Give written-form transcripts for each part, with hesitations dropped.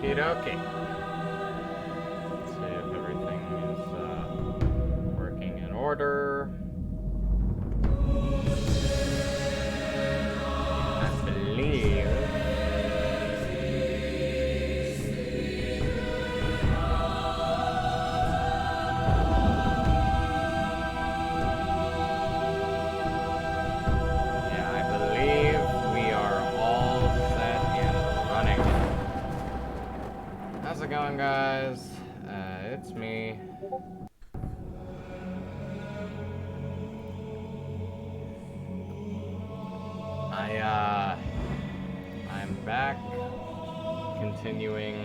Okie dokie. Let's see if everything is working in order. I believe. Yeah, I believe we are all set and running. How's it going, guys? It's me. I'm back, continuing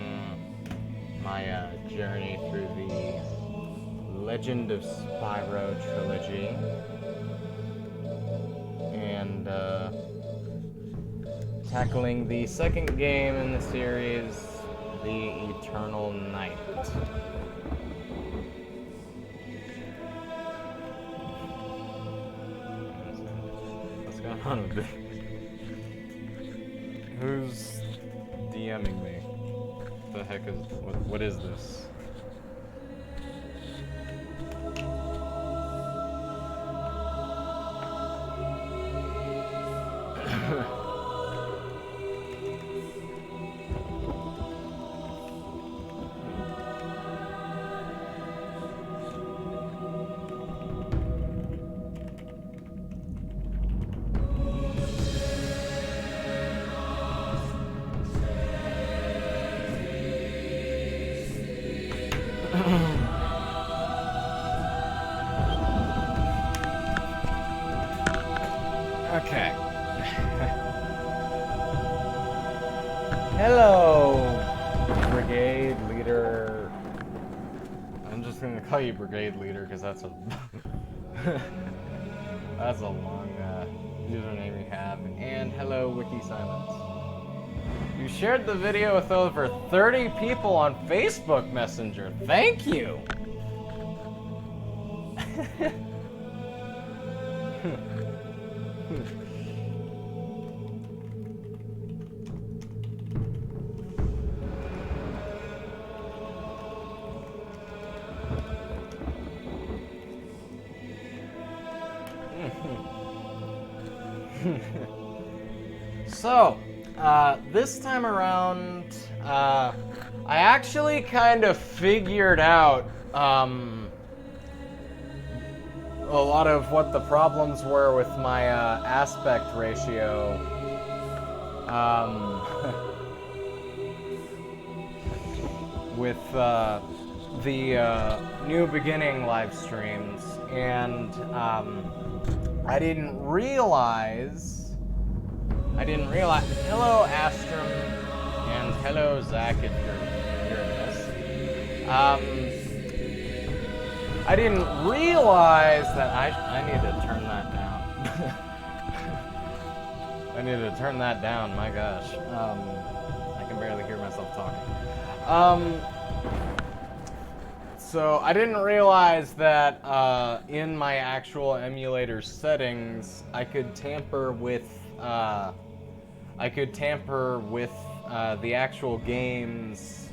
my journey through the Legend of Spyro trilogy, and tackling the second game in the series, the Eternal Night. What's going on with this? Who's DMing me? What the heck is what is this? Okay. Hello, Brigade Leader. I'm just gonna call you Brigade Leader because that's a that's a long username you have. And hello, Wiki Silence. You shared the video with over 30 people on Facebook Messenger. Thank you. So, this time around, I actually kind of figured out a lot of what the problems were with my aspect ratio. With the New Beginning live streams, and I didn't realize. Hello, Astrum, and hello, Zach, if you're hearing this. I didn't realize that I need to turn that down. I need to turn that down. My gosh, I can barely hear myself talking. So I didn't realize that in my actual emulator settings, I could tamper with the actual game's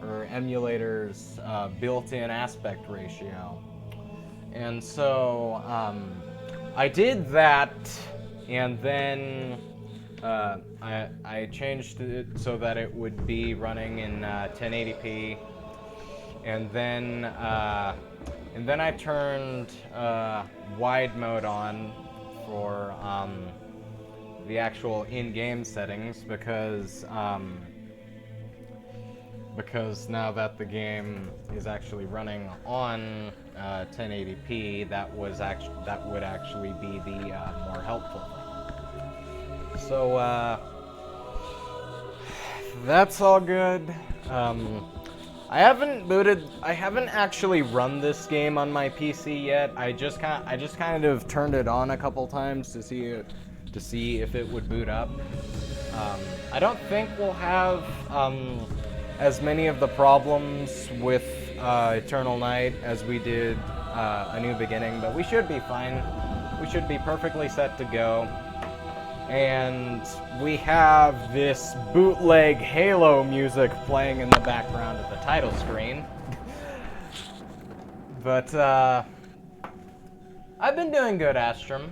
or emulator's built-in aspect ratio. And so I did that, and then I changed it so that it would be running in 1080p, and then I turned wide mode on for the actual in-game settings because now that the game is actually running on 1080p, that would actually be the more helpful thing. So that's all good. I haven't actually run this game on my PC yet. I just kind of turned it on a couple times to see if it would boot up. I don't think we'll have as many of the problems with Eternal Night as we did A New Beginning, but we should be fine. We should be perfectly set to go. And we have this bootleg Halo music playing in the background of the title screen. But, I've been doing good, Astrum.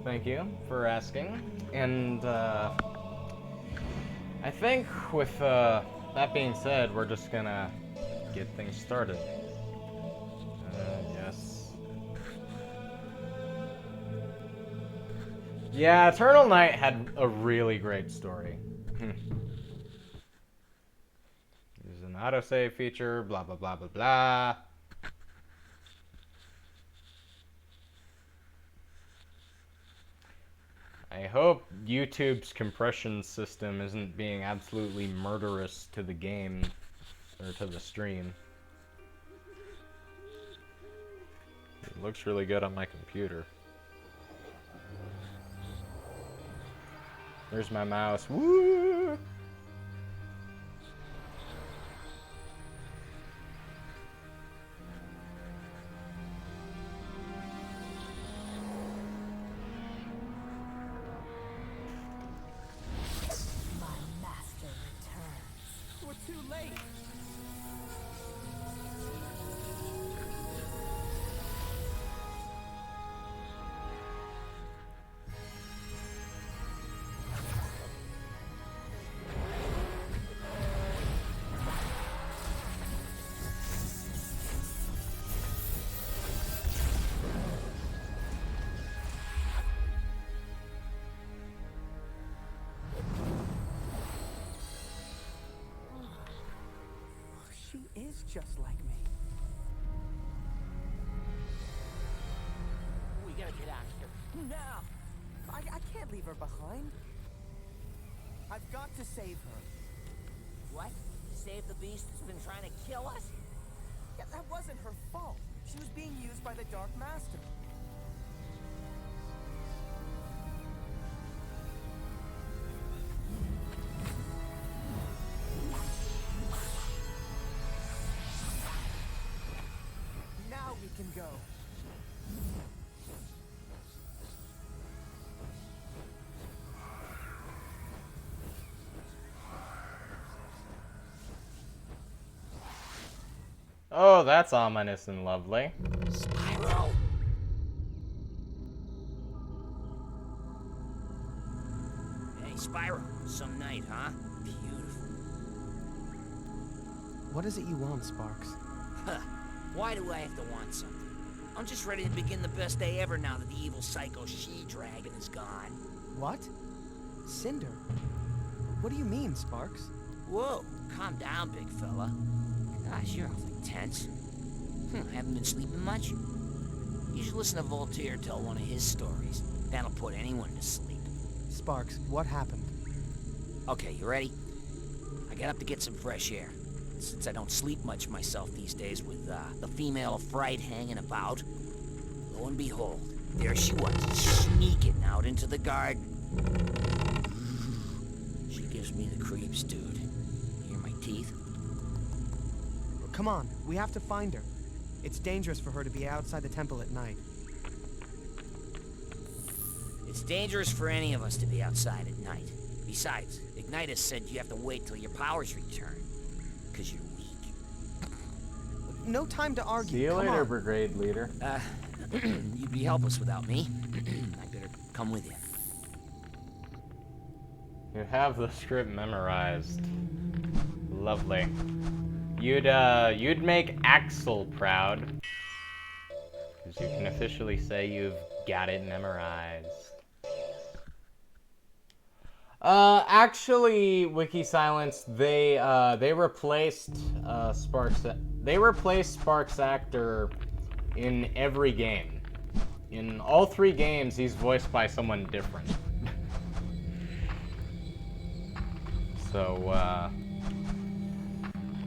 Thank you for asking. And, I think with, that being said, we're just gonna get things started. Yes. Yeah, Eternal Night had a really great story. There's an autosave feature, blah, blah, blah, blah, blah. I hope YouTube's compression system isn't being absolutely murderous to the game, or to the stream. It looks really good on my computer. There's my mouse. Woo! Is just like me. We gotta get after her. Now! I can't leave her behind. I've got to save her. What? Save the beast that's been trying to kill us? Yeah, that wasn't her fault. She was being used by the Dark Master. Now we can go. Oh, that's ominous and lovely. Spyro! Hey, Spyro. Some night, huh? Beautiful. What is it you want, Sparks? Huh. Why do I have to want something? I'm just ready to begin the best day ever now that the evil psycho she-dragon is gone. What? Cinder? What do you mean, Sparks? Whoa, calm down, big fella. Gosh, you're awfully tense. Haven't been sleeping much? You should listen to Voltaire tell one of his stories. That'll put anyone to sleep. Sparks, what happened? Okay, you ready? I got up to get some fresh air. Since I don't sleep much myself these days with the female of fright hanging about. Lo and behold, there she was, sneaking out into the garden. She gives me the creeps, dude. Hear my teeth? Come on, we have to find her. It's dangerous for her to be outside the temple at night. It's dangerous for any of us to be outside at night. Besides, Ignitus said you have to wait till your powers return. Because you're weak. No time to argue. See you Come later, on. Brigade Leader. You'd be helpless without me. I better come with you. You have the script memorized. Lovely. You'd make Axel proud. Because you can officially say you've got it memorized. Actually, Wiki Silence, they replaced Sparks. They replaced Sparks' actor in every game. In all 3 games, he's voiced by someone different. So,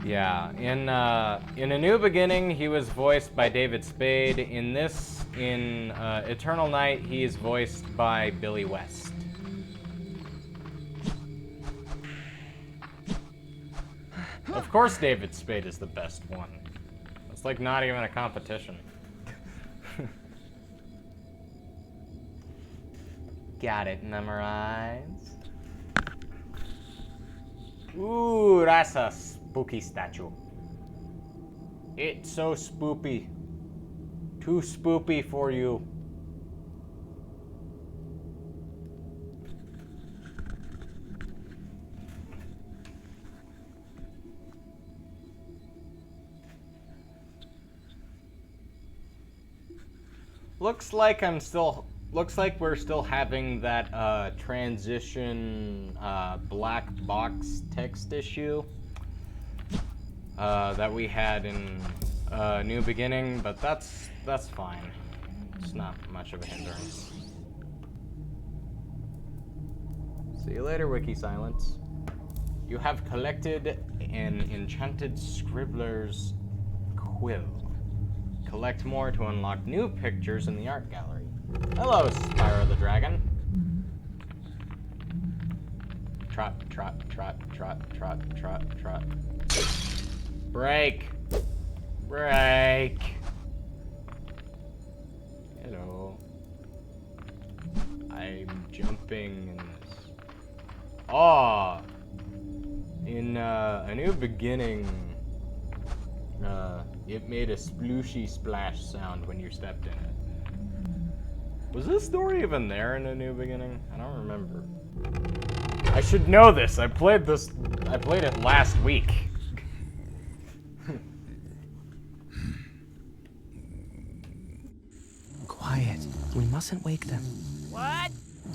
yeah. In A New Beginning, he was voiced by David Spade. In Eternal Night, he is voiced by Billy West. Of course David Spade is the best one. It's like not even a competition. got it memorized. Ooh, that's a spooky statue. It's so spoopy. Too spoopy for you. Looks like we're still having that transition black box text issue that we had in New Beginning, but that's fine. It's not much of a hindrance. See you later, Wiki Silence. You have collected an enchanted scribbler's quill. Collect more to unlock new pictures in the art gallery. Hello, Spyro the Dragon. Trot, trot, trot, trot, trot, trot, trot. Break. Break. Hello. I'm jumping in this. Ah! In A New Beginning, it made a splooshy splash sound when you stepped in it. Was this story even there in A New Beginning? I don't remember. I should know this. I played it last week. Quiet. We mustn't wake them. What?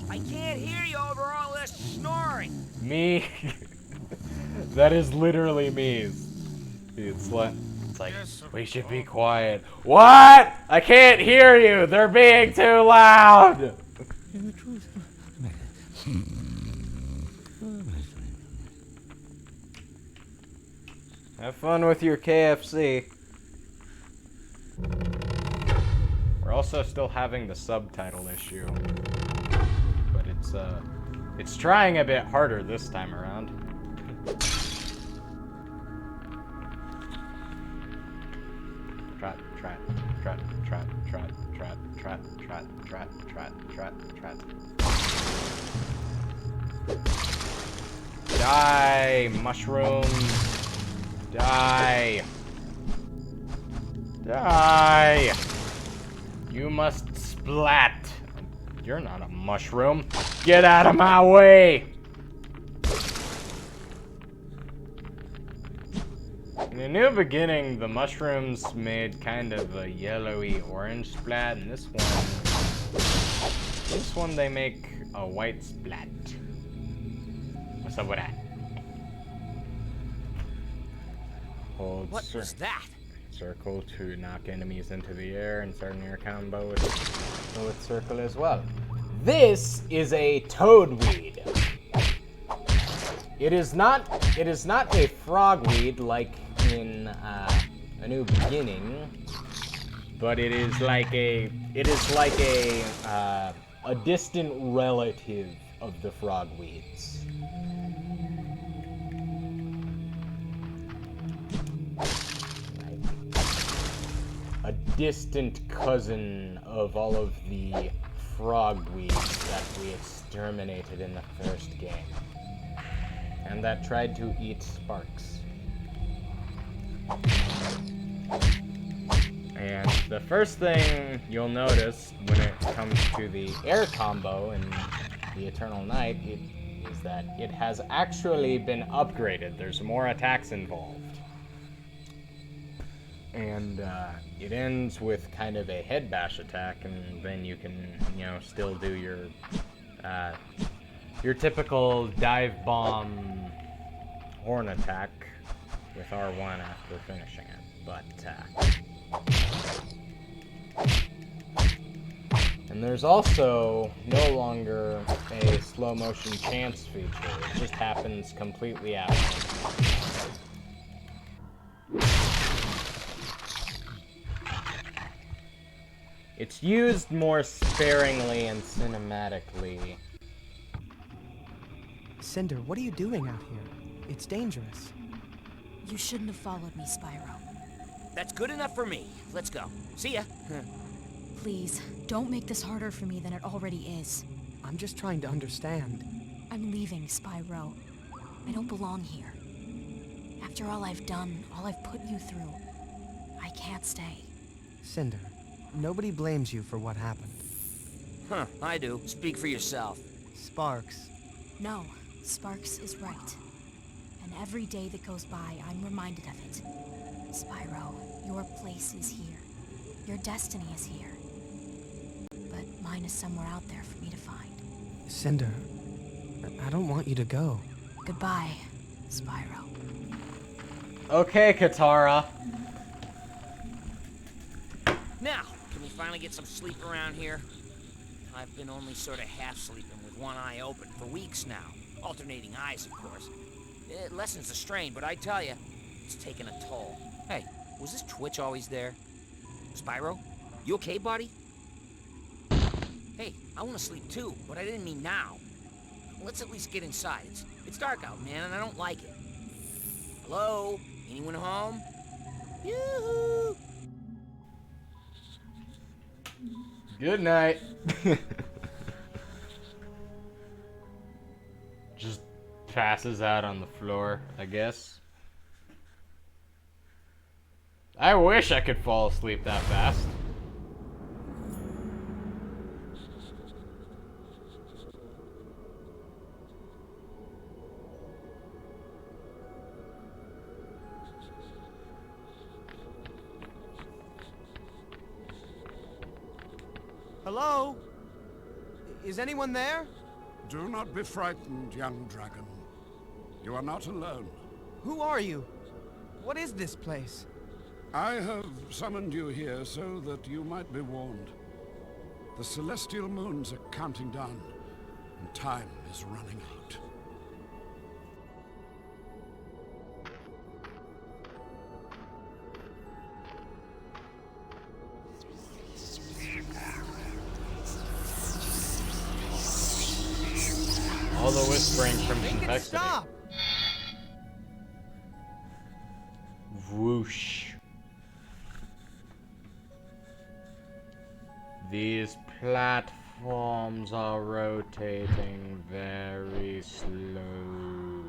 I can't hear you over all this snoring. Me? That is literally me. It's like, we should be quiet. What? I can't hear you. They're being too loud. Have fun with your KFC. We're also still having the subtitle issue, but it's trying a bit harder this time around. Trot, trot, trot, trot, trot, trot, trot, trot, trot, trot, trot, trot. Die, mushrooms. Die. Die. You must splat. You're not a mushroom. Get out of my way. In A New Beginning, the mushrooms made kind of a yellowy orange splat, and this one they make a white splat. What's up with that? Hold What was that? circle to knock enemies into the air and start an air combo with circle as well. This is a toadweed. It is not a frogweed like in A New Beginning, but it is like a distant relative of the frogweeds. A distant cousin of all of the frogweeds that we exterminated in the first game. And that tried to eat Sparks. And the first thing you'll notice when it comes to the air combo in the Eternal Night is that it has actually been upgraded. There's more attacks involved. And it ends with kind of a head bash attack, and then you can, still do your typical dive bomb horn attack with R1 after finishing it. But and there's also no longer a slow motion chance feature. It just happens completely out. It's used more sparingly and cinematically. Cinder, what are you doing out here? It's dangerous. You shouldn't have followed me, Spyro. That's good enough for me. Let's go. See ya. Please, don't make this harder for me than it already is. I'm just trying to understand. I'm leaving Spyro. I don't belong here. After all I've done, all I've put you through, I can't stay. Cinder, nobody blames you for what happened. Huh, I do. Speak for yourself. Sparks, No, Sparks is right. And every day that goes by, I'm reminded of it. Spyro, your place is here. Your destiny is here. But mine is somewhere out there for me to find. Cinder, I don't want you to go. Goodbye, Spyro. Okay, Katara. Now, can we finally get some sleep around here? I've been only sort of half sleeping with one eye open for weeks now. Alternating eyes, of course. It lessens the strain, but I tell you, it's taking a toll. Hey, was this twitch always there? Spyro? You okay, buddy? Hey, I want to sleep too, but I didn't mean now. Let's at least get inside. It's dark out, man, and I don't like it. Hello? Anyone home? Yoo-hoo! Good night. Just passes out on the floor, I guess. I wish I could fall asleep that fast. Hello? Is anyone there? Do not be frightened, young dragon. You are not alone. Who are you? What is this place? I have summoned you here so that you might be warned. The celestial moons are counting down, and time is running out. All the whispering from Make it complexity. stop! Whoosh. These platforms are rotating very slowly.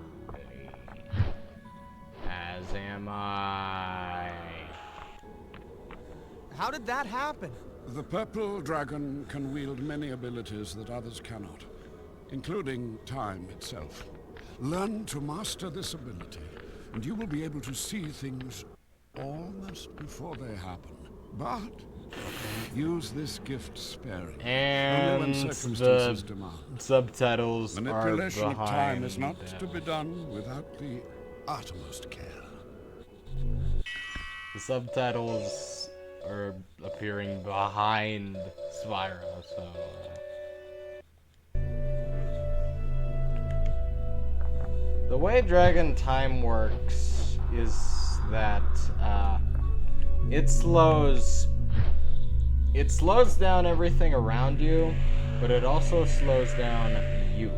As am I. How did that happen? The purple dragon can wield many abilities that others cannot, including time itself. Learn to master this ability, and you will be able to see things almost before they happen. But use this gift sparingly, only when And circumstances the demand. subtitles are Manipulation of time is behind. not to be done without the uttermost care. The subtitles are appearing behind Spyro, so. The way Dragon Time works is that it slows down everything around you, but it also slows down you.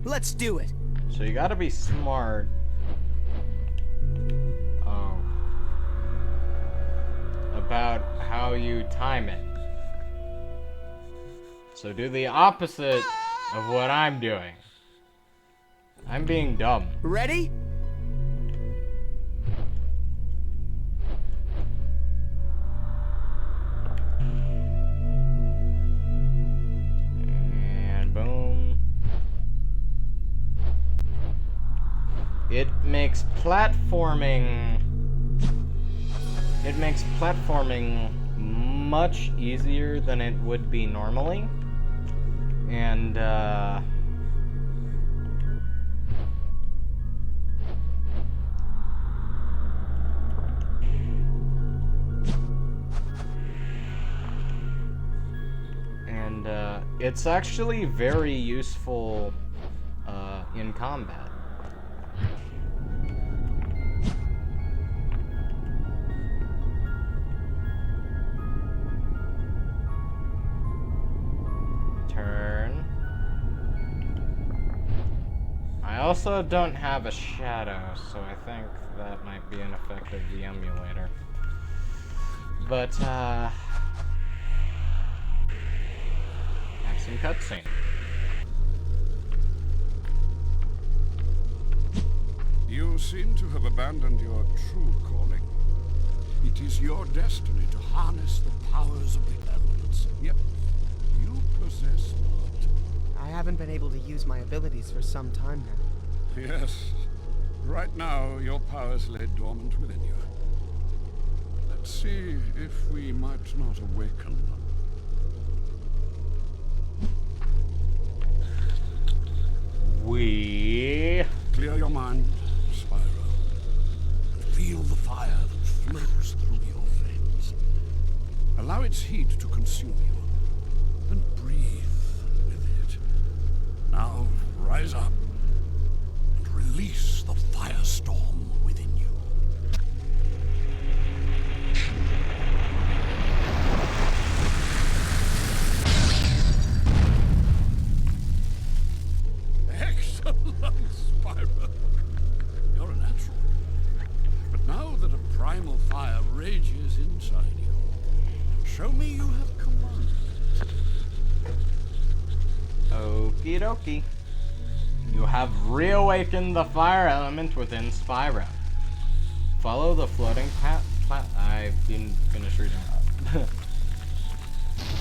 Let's do it. So you gotta be smart. About how you time it. So do the opposite of what I'm doing. I'm being dumb. Ready? And boom. It makes platforming much easier than it would be normally. And it's actually very useful in combat. Turn. I also don't have a shadow, so I think that might be an effect of the emulator. But, have some cutscene. You seem to have abandoned your true calling. It is your destiny to harness the powers of the elements. Yet, you possess not. I haven't been able to use my abilities for some time now. Yes. Right now, your powers lay dormant within you. Let's see if we might not awaken them. Clear your mind, Spyro, and feel the fire that flows through your veins. Allow its heat to consume you, and breathe with it. Now, rise up and release the firestorm within you. Excellent, Spyro. You're a natural. But now that a primal fire rages inside you, show me you have command. Okie dokie. You have reawakened the fire element within Spyro. Follow the floating path. I didn't finish reading that.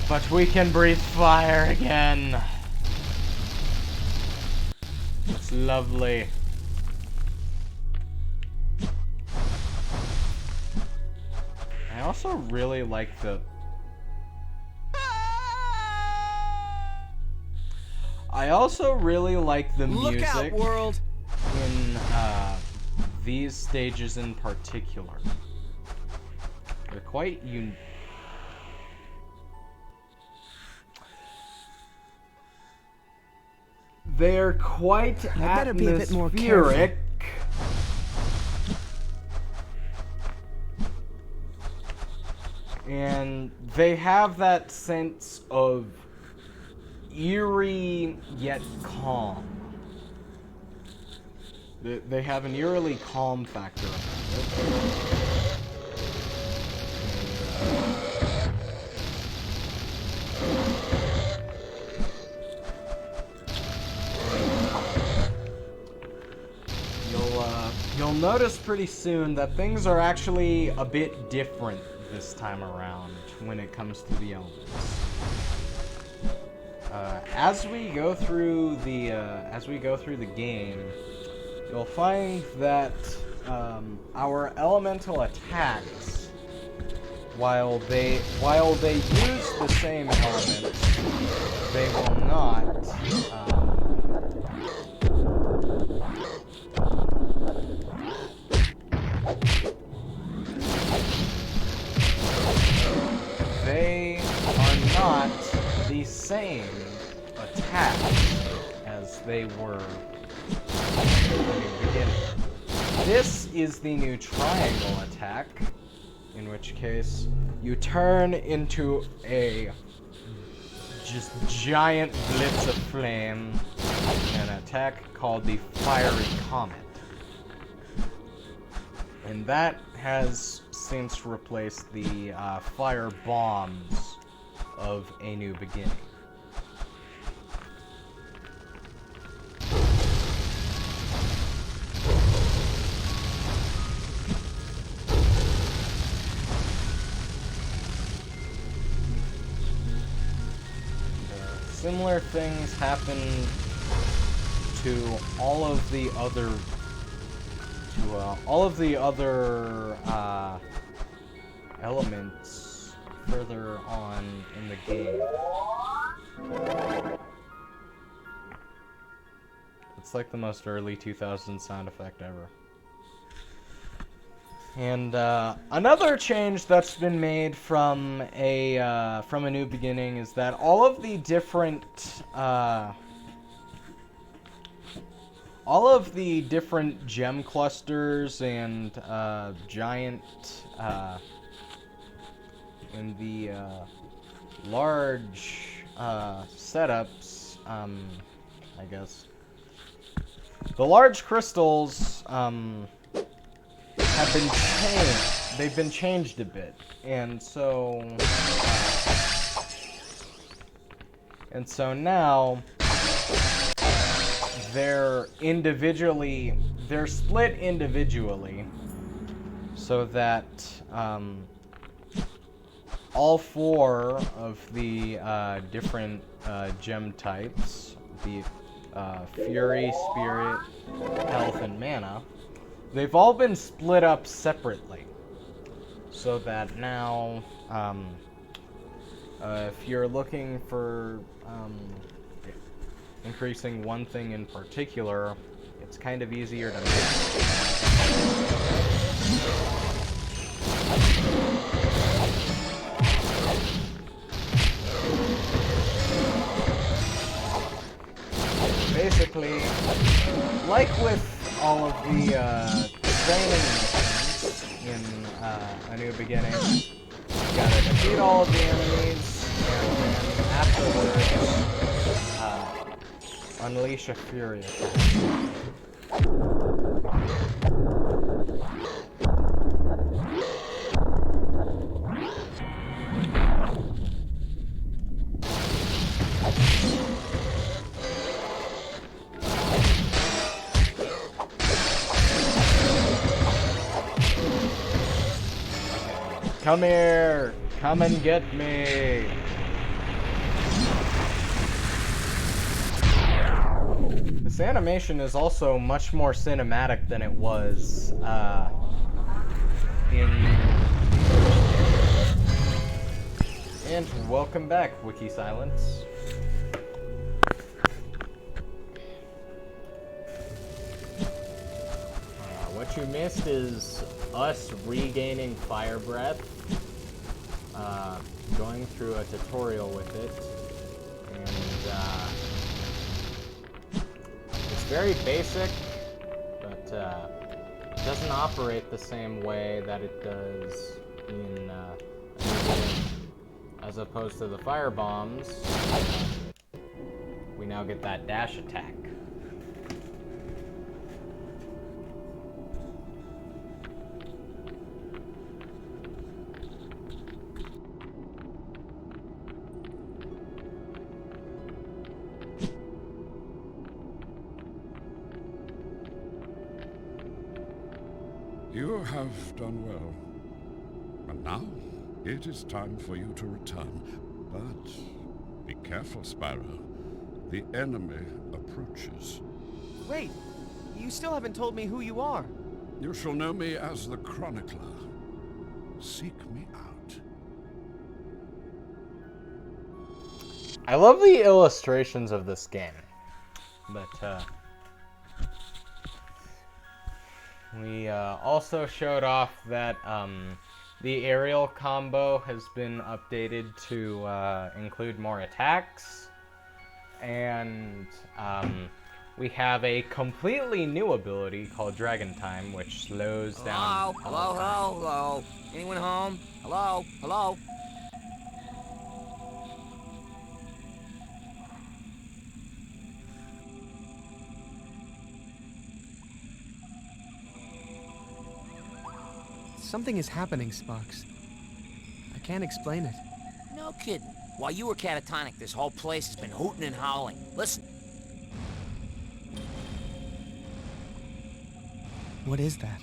But we can breathe fire again. It's lovely. I also really like the... I also really like the Look music out, world! in these stages in particular. They're quite They're quite I better be a bit more atmospheric. And they have that sense of eerie yet calm. They have an eerily calm factor about it. You'll notice pretty soon that things are actually a bit different this time around when it comes to the elements. As we go through the game, you'll find that our elemental attacks, while they use the same elements, they will not. They are not the same attacks as they were in the beginning. This is the new triangle attack, in which case you turn into a just giant blitz of flame, an attack called the Fiery Comet. And that has since replaced the fire bombs of A New Beginning. Similar things happen to all of the other elements further on in the game. It's like the most early 2000s sound effect ever. And another change that's been made from a New Beginning is that all of the different gem clusters and giant and the large setups, I guess. The large crystals have been changed. They've been changed a bit. And so now they're split individually so that all 4 of the different gem types, the Fury, Spirit, Health, and Mana, they've all been split up separately. So that now, if you're looking for increasing one thing in particular, it's kind of easier to make. Basically, like with all of the training missions in A New Beginning, you gotta defeat all of the enemies, and then afterwards, unleash a Fury attack. Come here! Come and get me! This animation is also much more cinematic than it was And welcome back, Wiki Silence. What you missed is us regaining fire breath, going through a tutorial with it, and it's very basic, but it doesn't operate the same way that it does in as opposed to the fire bombs. We now get that dash attack. You have done well. And now, it is time for you to return. But be careful, Spyro. The enemy approaches. Wait, you still haven't told me who you are. You shall know me as the Chronicler. Seek me out. I love the illustrations of this game, but we also showed off that the aerial combo has been updated to include more attacks, and we have a completely new ability called Dragon Time, which slows down. Hello. Anyone home? Hello. Something is happening, Sparks. I can't explain it. No kidding. While you were catatonic, this whole place has been hooting and howling. Listen. What is that?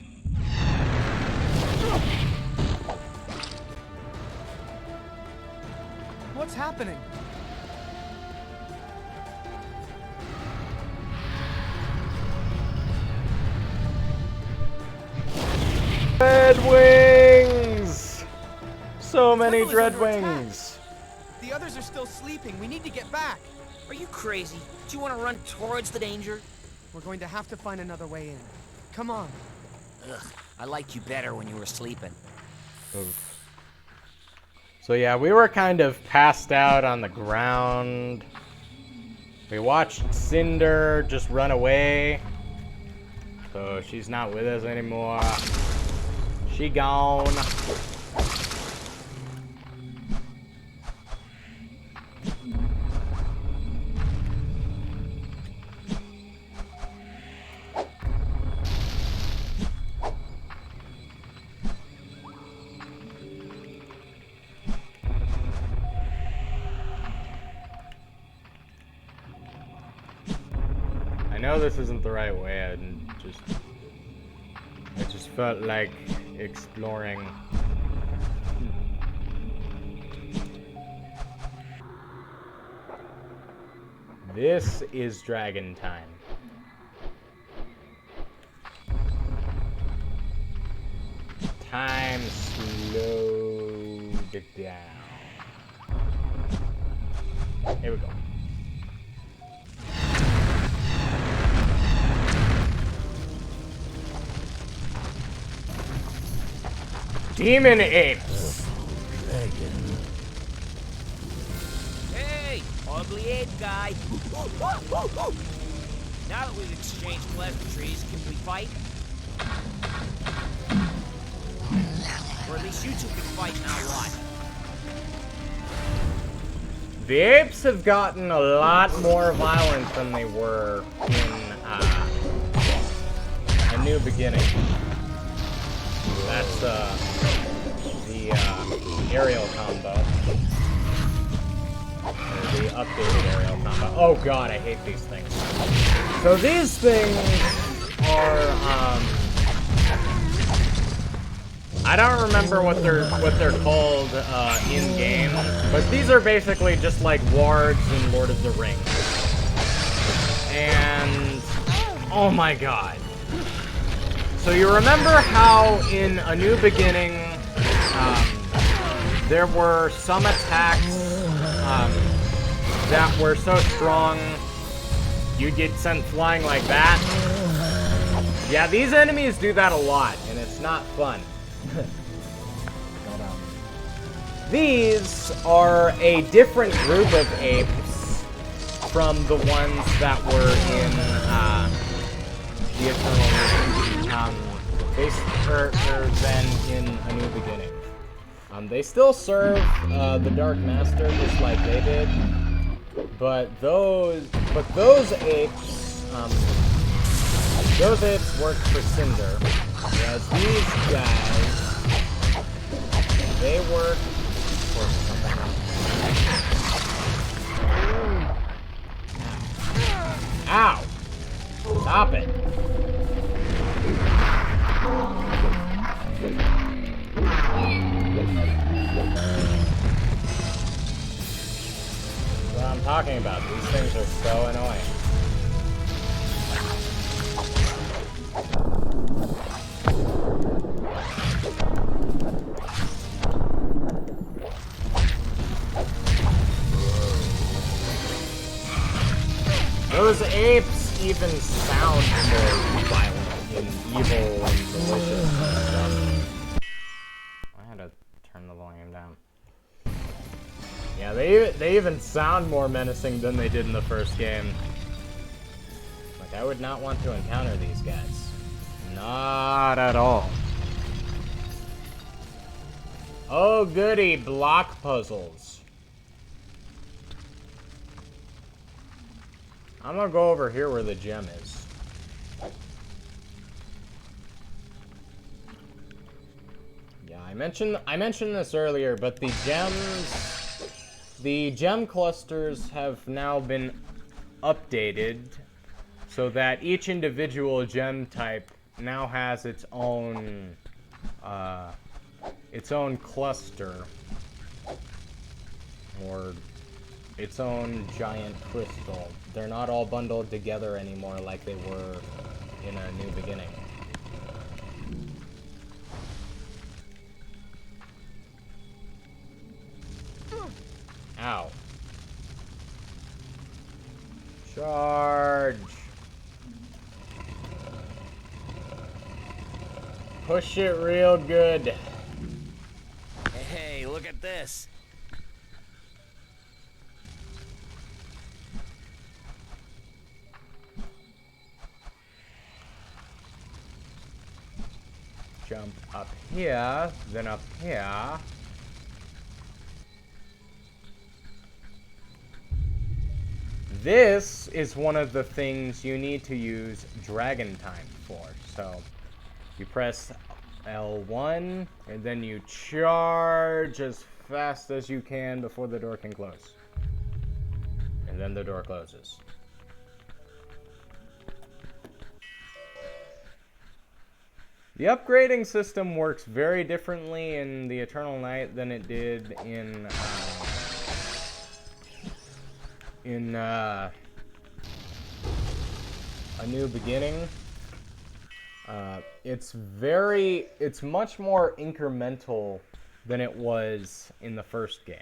What's happening? Dread wings! So many Turtle is dread under attack. wings! The others are still sleeping. We need to get back. Are you crazy? Do you want to run towards the danger? We're going to have to find another way in. Come on. Ugh, I liked you better when you were sleeping. Oof. So yeah, we were kind of passed out on the ground. We watched Cinder just run away. So she's not with us anymore. She gone. know this isn't the right way. I just felt like exploring. This is dragon time. Time slowed down. Here we go. Demon apes. Hey, ugly ape guy. Now that we've exchanged pleasantries, can we fight? Or at least you two can fight now what? The apes have gotten a lot more violent than they were in A New Beginning. That's the aerial combo. Or the updated aerial combo. Oh god, I hate these things. So these things are I don't remember what they're called in game, but these are basically just like wards in Lord of the Rings. And oh my god. So you remember how in A New Beginning there were some attacks that were so strong you'd get sent flying like that? Yeah, these enemies do that a lot, and it's not fun. These are a different group of apes from the ones that were in the Eternal than in A New Beginning. They still serve the Dark Master just like they did, but those apes work for Cinder, whereas these guys, they work for something else. Ow! Stop it. That's what I'm talking about. These things are so annoying. Those apes even sound more violent and evil and malicious and stuff. I had to turn the volume down. Yeah, they even sound more menacing than they did in the first game. Like, I would not want to encounter these guys. Not at all. Oh goody, block puzzles. I'm gonna go over here where the gem is. Yeah, I mentioned this earlier, but the gem clusters have now been updated so that each individual gem type now has its own cluster, or its own giant crystal. They're not all bundled together anymore like they were in A New Beginning. Ow. Charge! Push it real good. Hey, look at this. Jump up here, then up here. This is one of the things you need to use Dragon Time for. So, you press L1, and then you charge as fast as you can before the door can close. And then the door closes. The upgrading system works very differently in the Eternal Night than it did in A New Beginning. It's much more incremental than it was in the first game.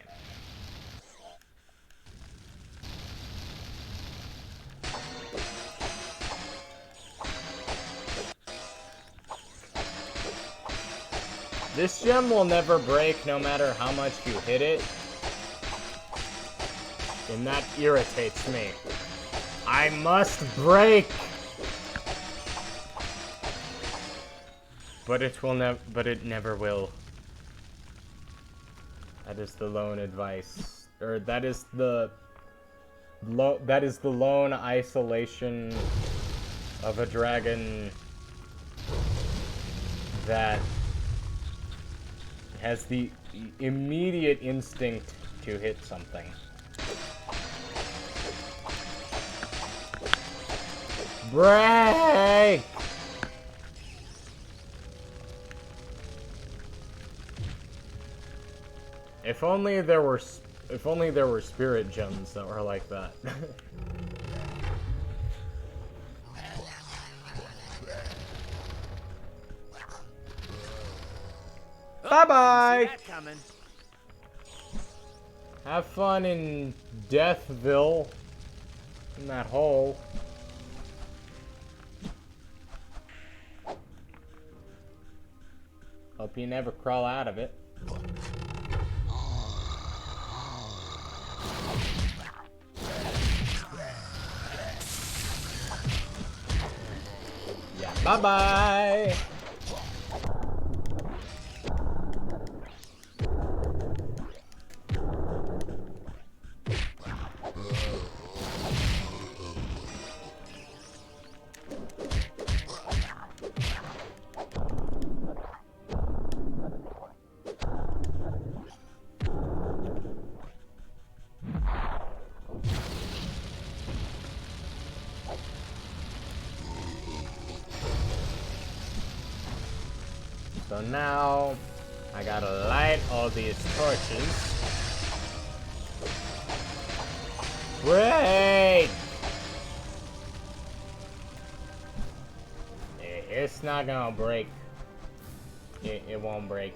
This gem will never break no matter how much you hit it. And that irritates me. I must break! But it never will. That is the lone advice. Or that is the lone isolation of a dragon that has the immediate instinct to hit something. Break! If only there were spirit gems that were like that. Bye-bye! Have fun in Deathville. In that hole. Hope you never crawl out of it. Yeah, bye-bye! So now, I gotta light all these torches. Break! It's not gonna break. It won't break.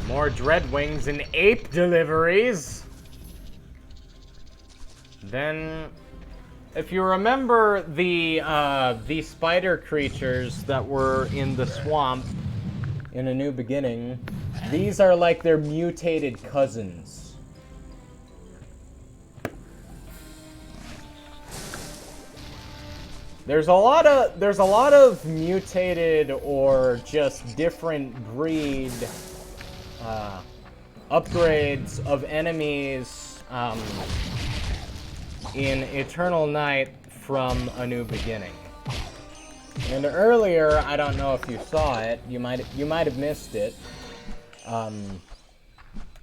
More Dreadwings and ape deliveries. Then, if you remember the spider creatures that were in the swamp in A New Beginning, these are like their mutated cousins. There's a lot of mutated or just different breed upgrades of enemies in Eternal Night from A New Beginning. And earlier, I don't know if you saw it, you might have missed it,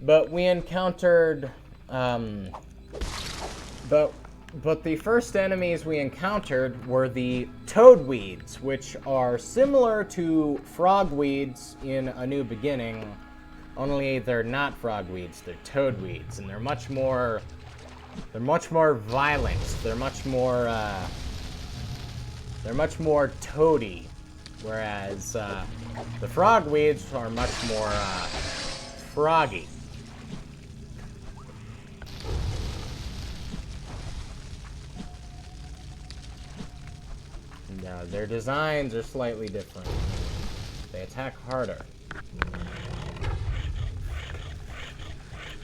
but we encountered but the first enemies we encountered were the toadweeds, which are similar to frogweeds in A New Beginning. Only they're not frogweeds, they're toadweeds, and they're much more violent. They're much more toady, whereas the frogweeds are much more froggy. Now their designs are slightly different. They attack harder.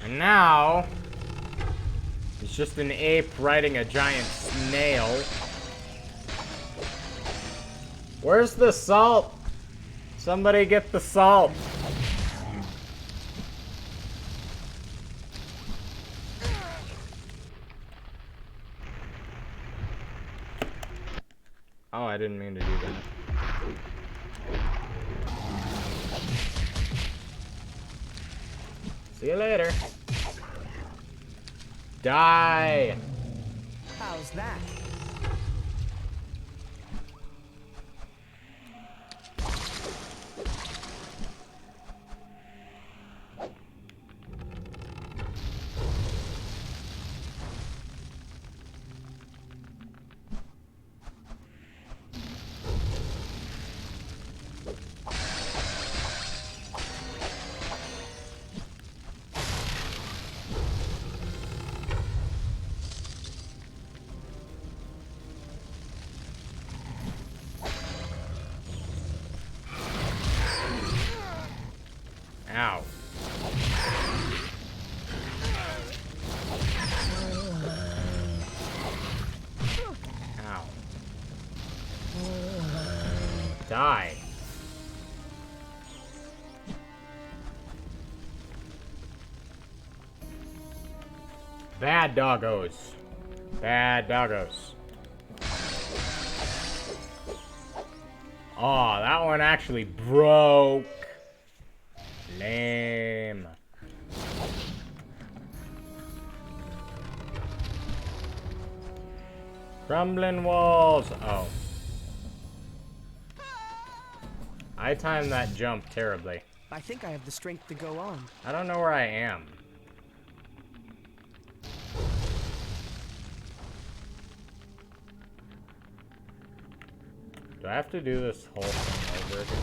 And now, it's just an ape riding a giant snail. Where's the salt? Somebody get the salt. Oh, I didn't mean to do that. See you later. Die! How's that? Ow. Ow. Die. Bad doggos. Bad doggos. Oh, that one actually broke. Lame. Crumbling walls. Oh. I timed that jump terribly. I think I have the strength to go on. I don't know where I am. Do I have to do this whole thing over again?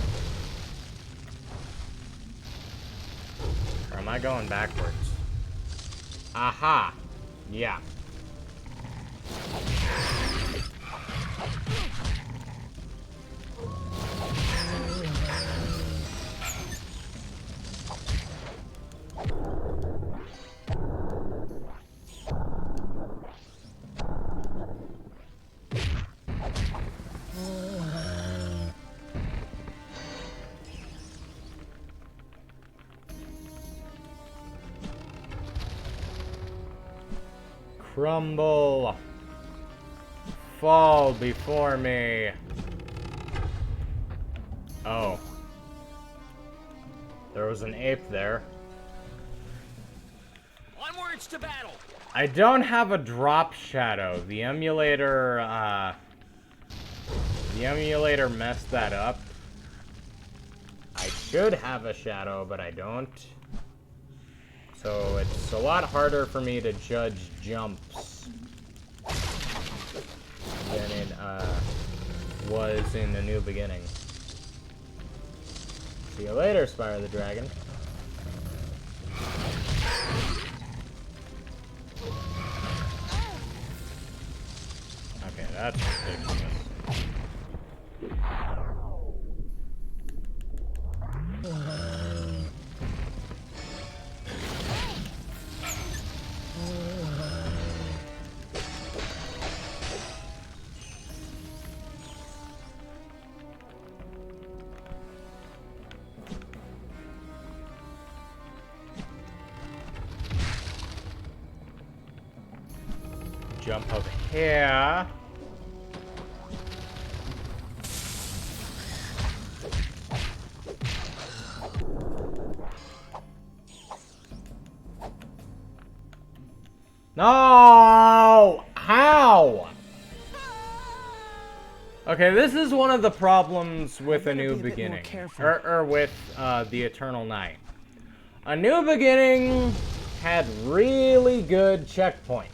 Or am I going backwards? Aha! Yeah. Crumble. Fall before me. Oh. There was an ape there. Onwards to battle! I don't have a drop shadow. The emulator messed that up. I should have a shadow, but I don't. So it's a lot harder for me to judge jumps than it was in the new beginning. See you later, Spyro the Dragon. Okay, that's ridiculous. Jump up here. No! How? Okay, this is one of the problems with A New Beginning. Or with The Eternal Night. A New Beginning had really good checkpoints.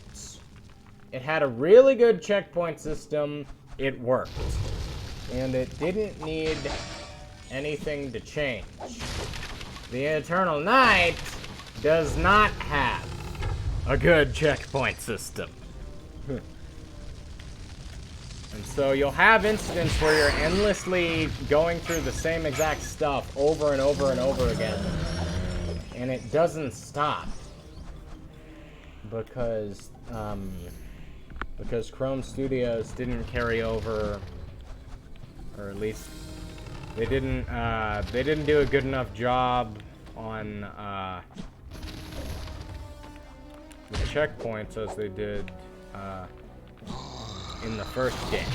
It had a really good checkpoint system. It worked. And it didn't need anything to change. The Eternal Night does not have a good checkpoint system. And so you'll have incidents where you're endlessly going through the same exact stuff over and over and over again. And it doesn't stop. Because Chrome Studios didn't carry over, or at least they didn't do a good enough job on the checkpoints as they did in the first game.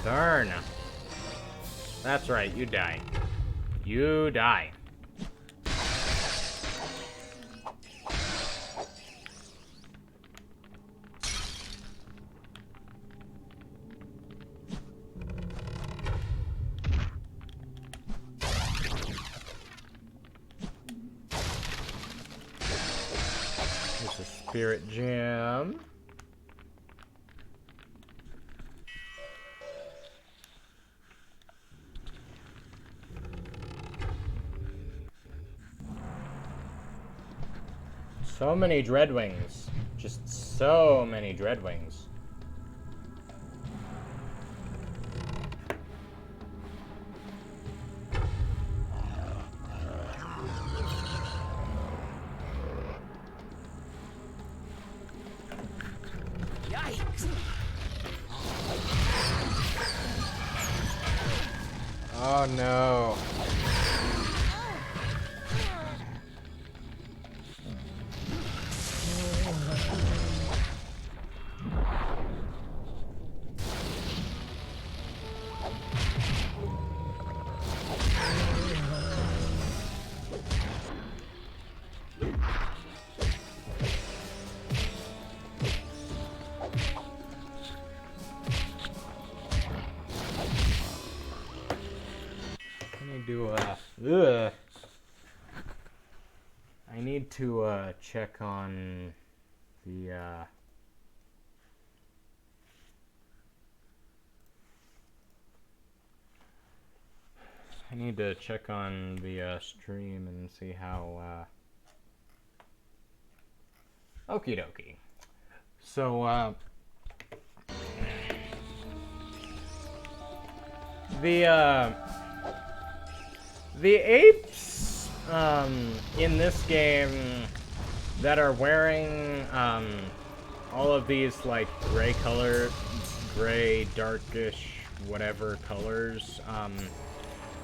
Darn. That's right, you die. You die. There's a spirit gem. So many Dreadwings. Just so many Dreadwings. Yikes! Oh no. Ugh. I need to check on the I need to check on the stream and see how okie dokie. So the apes in this game that are wearing all of these like gray darkish whatever colors,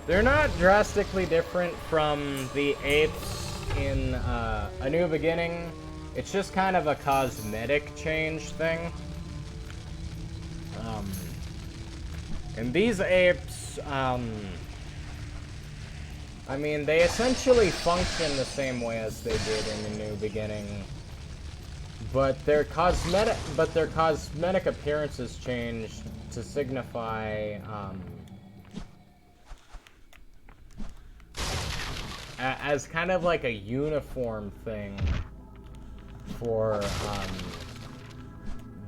they're not drastically different from the apes in A New Beginning. It's just kind of a cosmetic change thing. And these apes, I mean, they essentially function the same way as they did in The New Beginning, but their cosmetic appearances changed to signify as kind of like a uniform thing for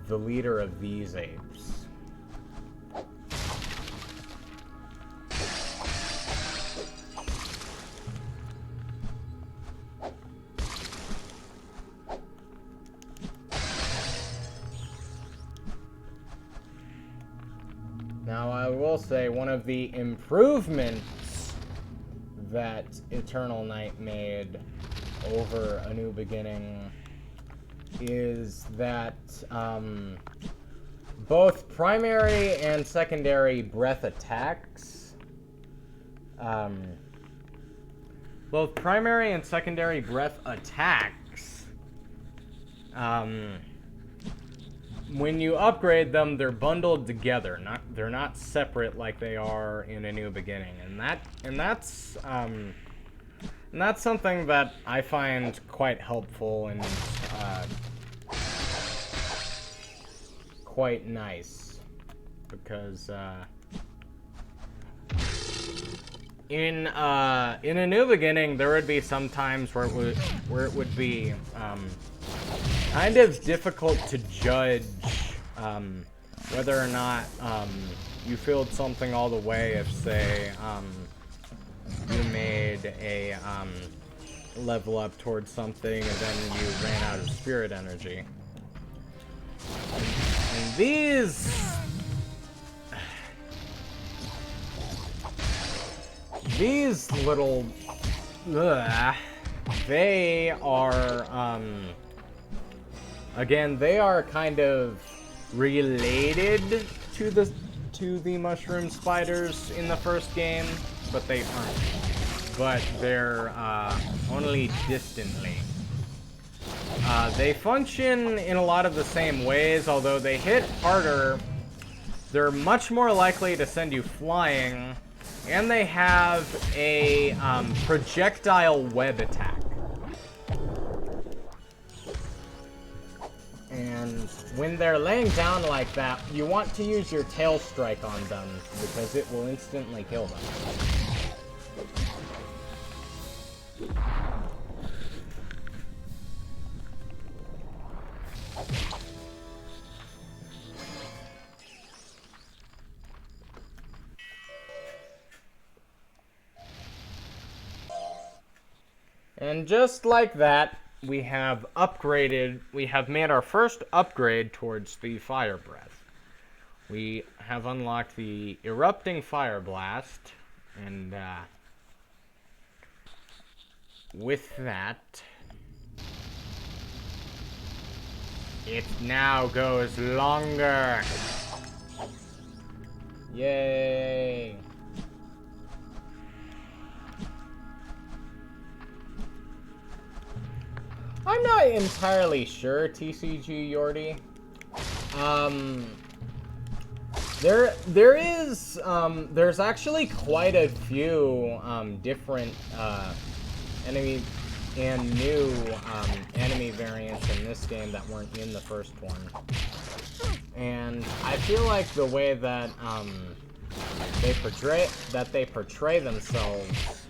the leader of these apes. Now, I will say one of the improvements that Eternal Night made over A New Beginning is that both primary and secondary breath attacks, when you upgrade them, they're bundled together. They're not separate like they are in A New Beginning, and that's something that I find quite helpful and quite nice, because in A New Beginning there would be some times where it would be kind of difficult to judge whether or not you filled something all the way if, say, you made a level up towards something and then you ran out of spirit energy. And these little they are again, they are kind of related to the mushroom spiders in the first game, but they aren't. But they're only distantly. They function in a lot of the same ways, although they hit harder they're much more likely to send you flying, and they have a projectile web attack. And when they're laying down like that, you want to use your tail strike on them because it will instantly kill them. And just like that, we have made our first upgrade towards the fire breath. We have unlocked the erupting fire blast, and with that, it now goes longer. Yay! I'm not entirely sure, TCG Yordi. There's actually quite a few different enemy and new enemy variants in this game that weren't in the first one. And I feel like the way that they portray themselves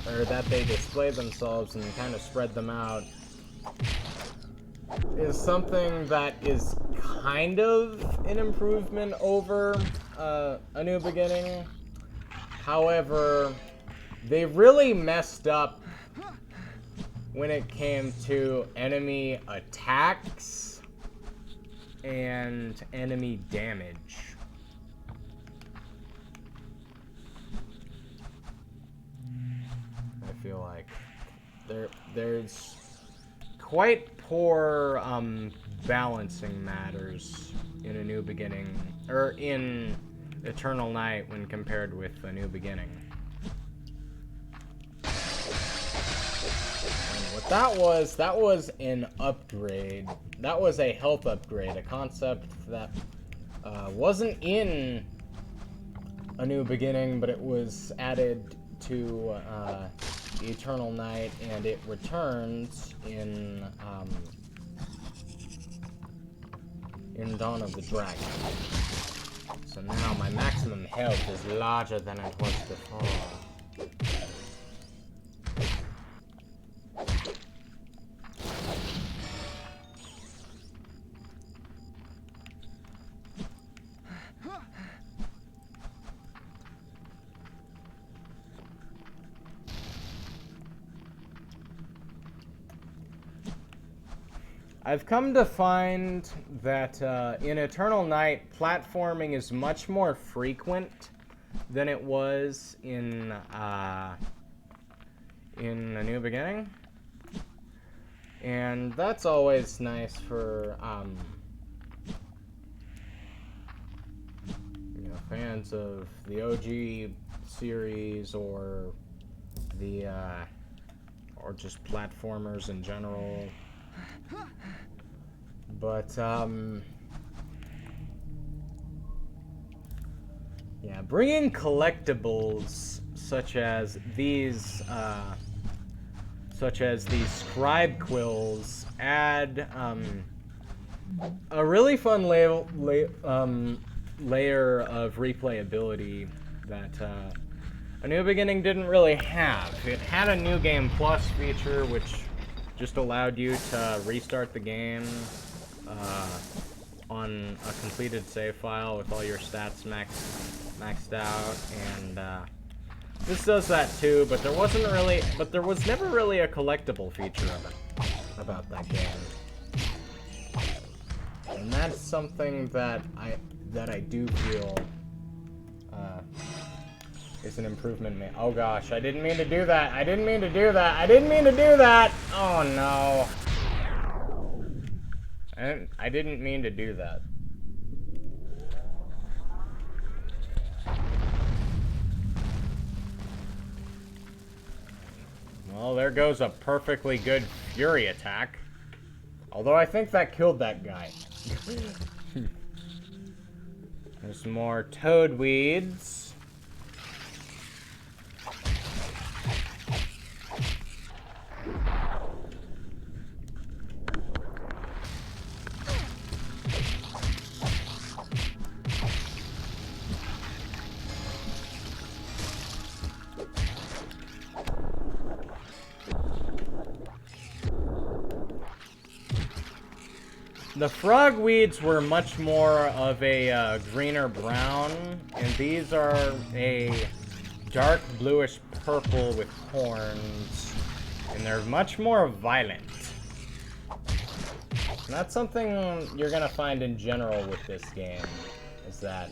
or that they display themselves and kind of spread them out is something that is kind of an improvement over A New Beginning. However, they really messed up when it came to enemy attacks and enemy damage. I feel like there's quite poor balancing matters in A New Beginning, or in Eternal Night when compared with A New Beginning. And what that was an upgrade. That was a health upgrade, a concept that wasn't in A New Beginning, but it was added to Eternal Night, and it returns in Dawn of the Dragon. So now my maximum health is larger than it was before. I've come to find that in Eternal Night, platforming is much more frequent than it was in A New Beginning. And that's always nice for fans of the OG series or the or just platformers in general. But yeah, bringing collectibles such as these scribe quills add a really fun layer of replayability that A New Beginning didn't really have. It had a New Game Plus feature, which just allowed you to restart the game on a completed save file with all your stats maxed out, and this does that too. But there was never really a collectible feature about that game, and that's something that I do feel is an improvement. Oh gosh, I didn't mean to do that. I didn't mean to do that. Oh no. I didn't mean to do that. Well, there goes a perfectly good Fury attack. Although I think that killed that guy. There's more toad weeds. The frog weeds were much more of a greener brown, and these are a dark bluish purple with horns, and they're much more violent. And that's something you're gonna find in general with this game, is that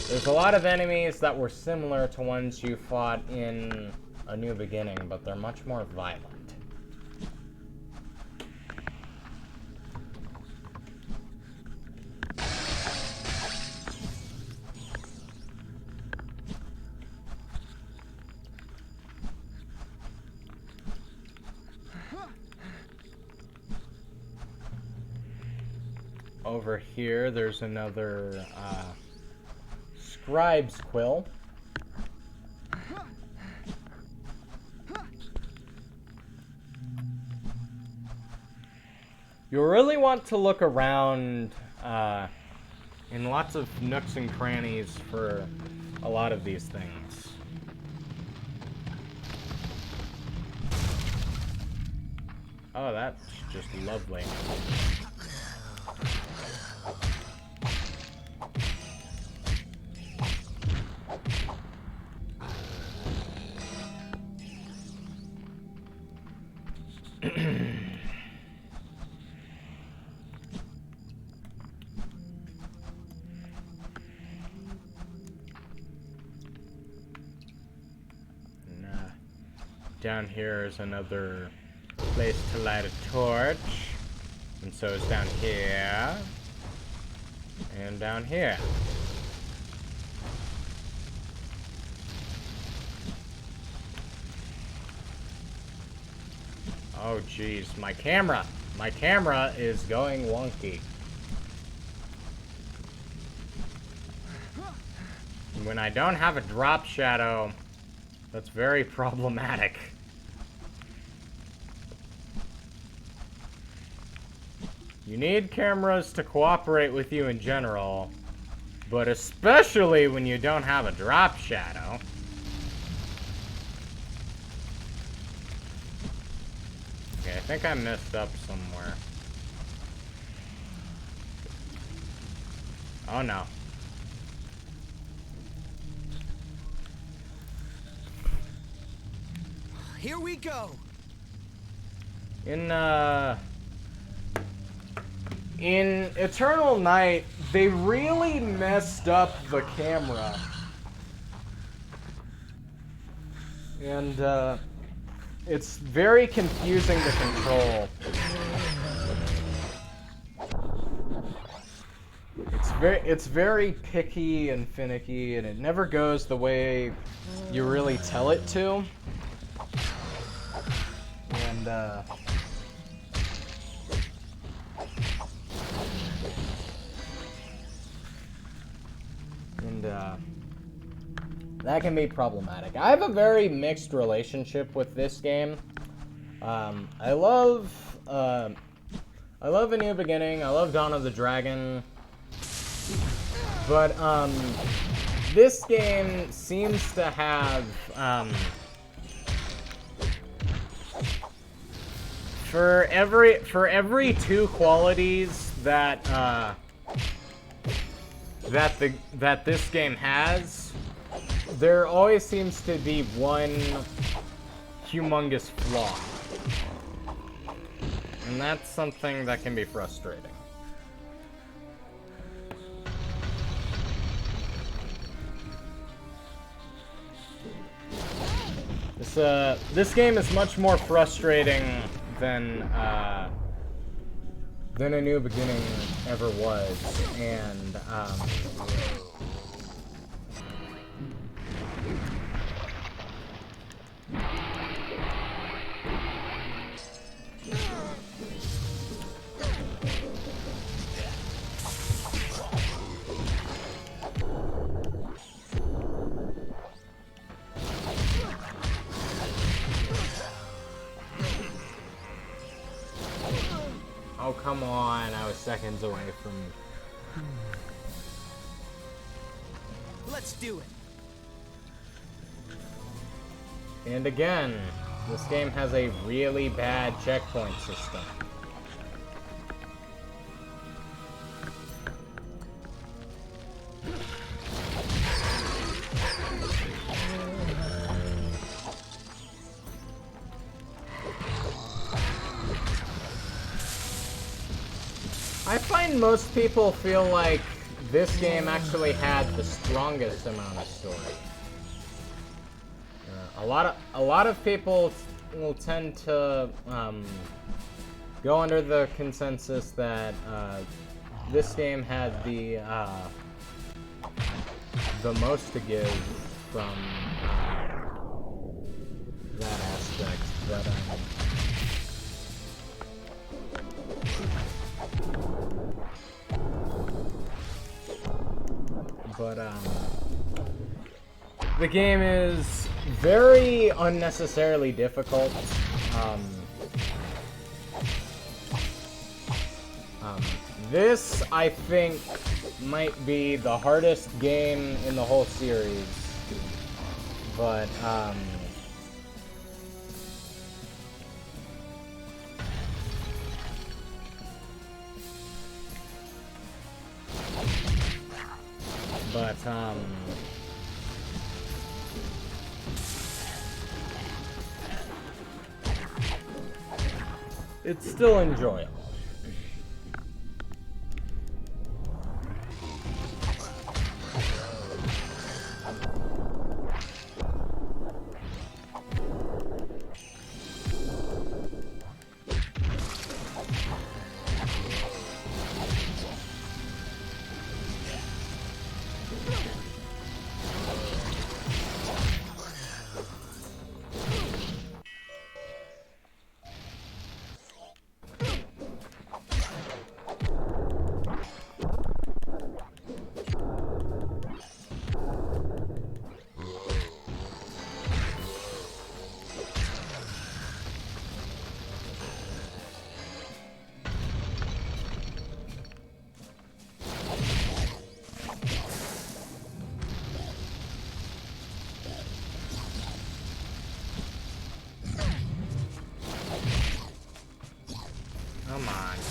there's a lot of enemies that were similar to ones you fought in A New Beginning, but they're much more violent. Over here, there's another scribe's quill. You really want to look around in lots of nooks and crannies for a lot of these things. Oh, that's just lovely. Down here is another place to light a torch. And so it's down here. And down here. Oh geez, my camera is going wonky. When I don't have a drop shadow, that's very problematic. You need cameras to cooperate with you in general, but especially when you don't have a drop shadow. Okay, I think I messed up somewhere. Oh no. Here we go. In Eternal Night, they really messed up the camera. And, it's very confusing to control. It's very picky and finicky, and it never goes the way you really tell it to. And, that can be problematic. I have a very mixed relationship with this game. I love A New Beginning. I love Dawn of the Dragon. But this game seems to have for every two qualities that that this game has, there always seems to be one humongous flaw. And that's something that can be frustrating. This game is much more frustrating than A New Beginning ever was, and come on. I was seconds away from... Let's do it. And again, this game has a really bad checkpoint system. I find most people feel like this game actually had the strongest amount of story. A lot of people will tend to go under the consensus that this game had the most to give from that aspect, but the game is very unnecessarily difficult. This, I think, might be the hardest game in the whole series, but it's still enjoyable.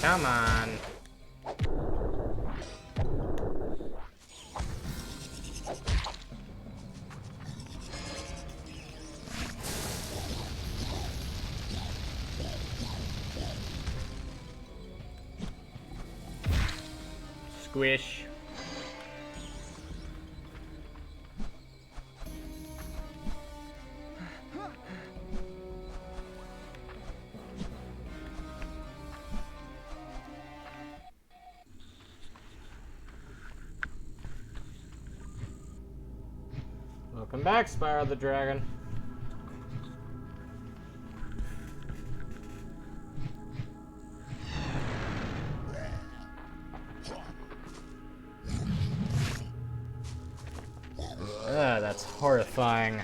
Come on. Squish. Welcome back, Spyro the Dragon. That's horrifying.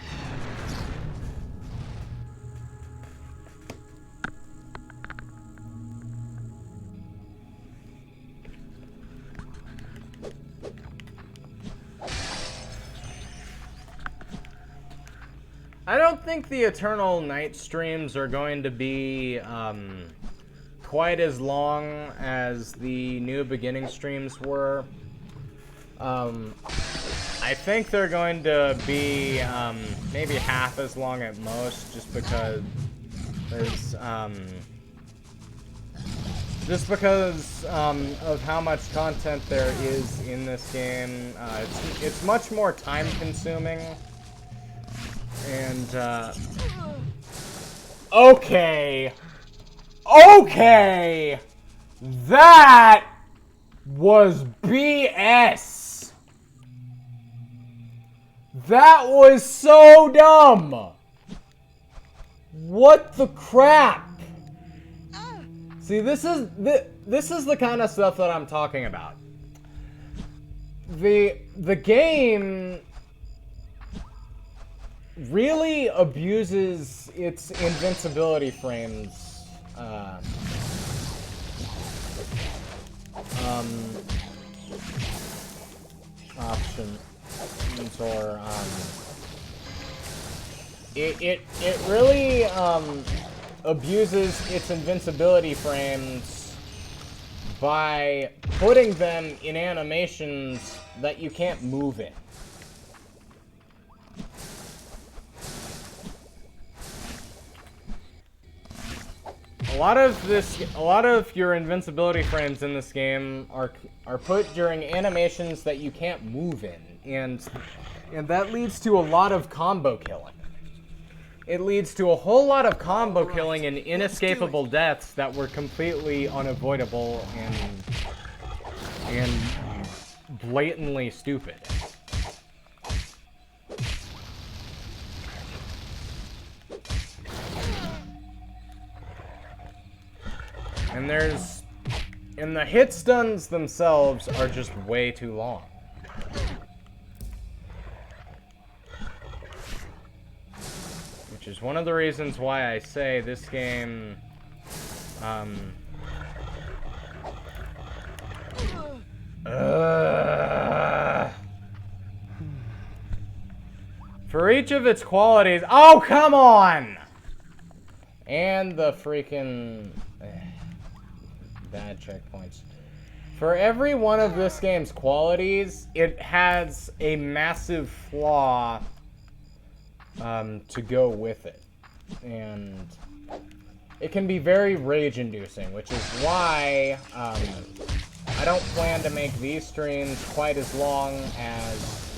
I don't think the Eternal Night streams are going to be quite as long as the New Beginning streams were. I think they're going to be maybe half as long at most, just because of how much content there is in this game. It's much more time consuming. And, okay, that was BS. That was so dumb. What the crap? See, this is the kind of stuff that I'm talking about. The game really abuses its invincibility frames options, or it really abuses its invincibility frames by putting them in animations that you can't move in. A lot of your invincibility frames in this game are put during animations that you can't move in, and that leads to a lot of combo killing. It leads to a whole lot of combo killing and inescapable deaths that were completely unavoidable and blatantly stupid. And the hit stuns themselves are just way too long. Which is one of the reasons why I say this game, for each of its qualities, oh, come on! And the freaking bad checkpoints. For every one of this game's qualities, it has a massive flaw to go with it. And it can be very rage-inducing, which is why I don't plan to make these streams quite as long as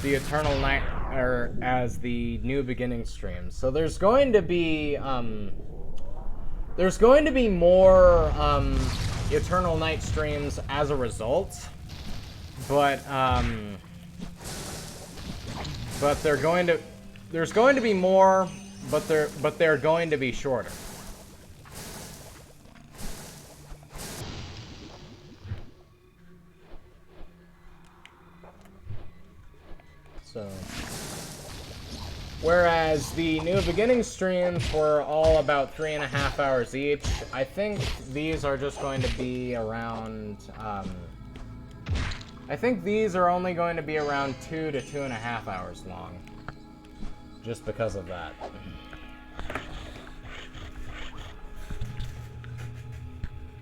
the Eternal Night, or as the New Beginning streams. So there's going to be more Eternal Night streams as a result, but there's going to be more, but they're going to be shorter. So, whereas the New Beginning streams were all about 3.5 hours each, I think these are just going to be around, I think these are only going to be around 2 to 2.5 hours long. Just because of that.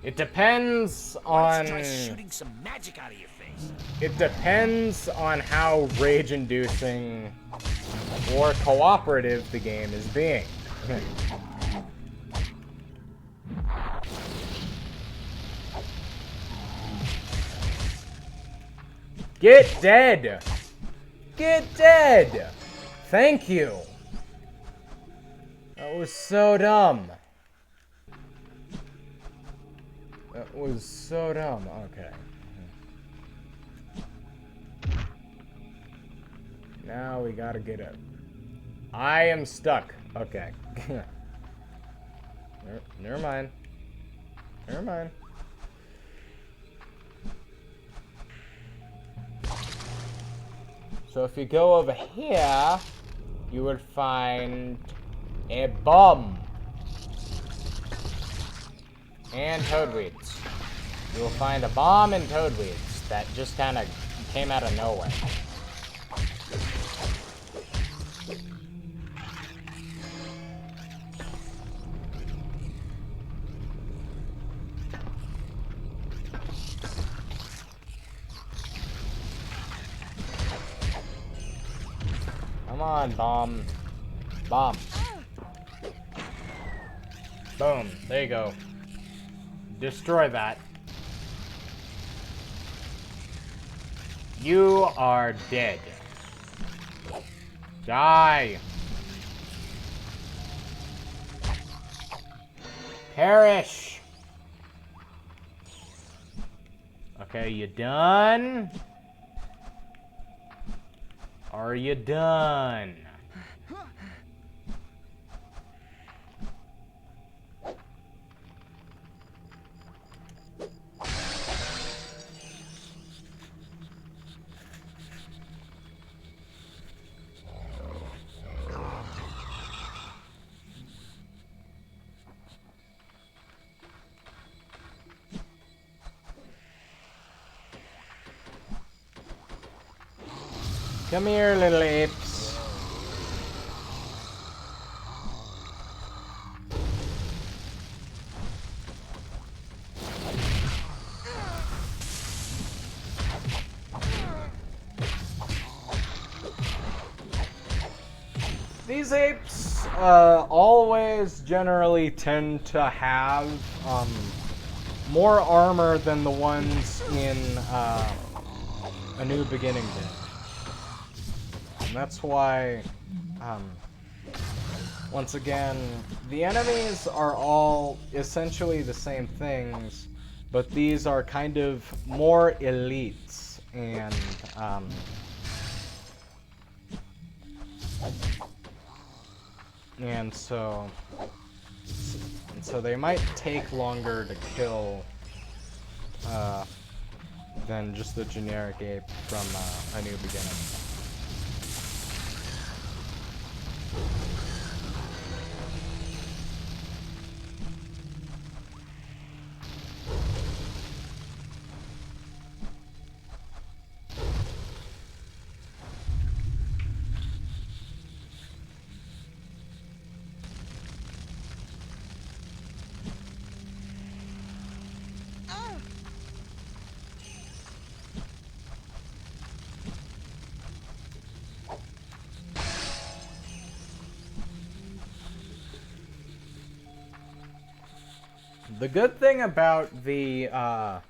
It depends on... Try shooting some magic out of your face. It depends on how rage-inducing or cooperative the game is being. Get dead! Get dead! Thank you! That was so dumb. That was so dumb. Okay. Now we gotta get it. I am stuck. Okay. Never mind. Never mind. So if you go over here, you would find a bomb. And toadweeds. You will find a bomb and toadweeds that just kind of came out of nowhere. Come on, bomb. Bomb. Boom. There you go. Destroy that. You are dead. Die. Perish. Okay, you done? Are you done? Come here, little apes. These apes always generally tend to have more armor than the ones in A New Beginning did. And that's why, once again, the enemies are all essentially the same things, but these are kind of more elites, and so they might take longer to kill than just the generic ape from A New Beginning. The good thing about the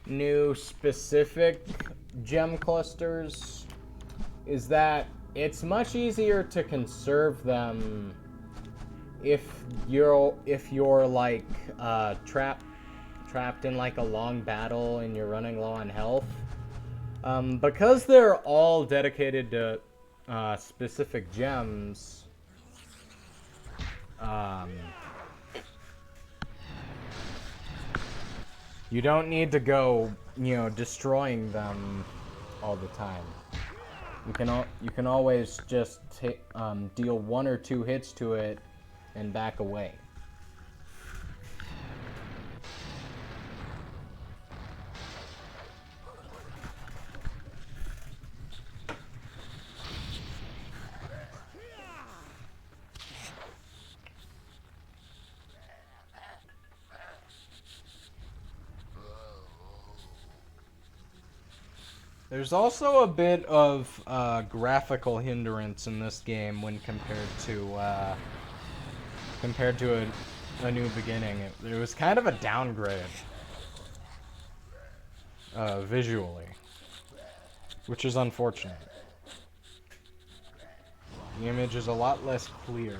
new specific gem clusters is that it's much easier to conserve them if you're like trapped in like a long battle and you're running low on health. Because they're all dedicated to specific gems. You don't need to go, destroying them all the time. You can always just deal 1 or 2 hits to it and back away. There's also a bit of graphical hindrance in this game when compared to a New Beginning. It was kind of a downgrade visually, which is unfortunate. The image is a lot less clear.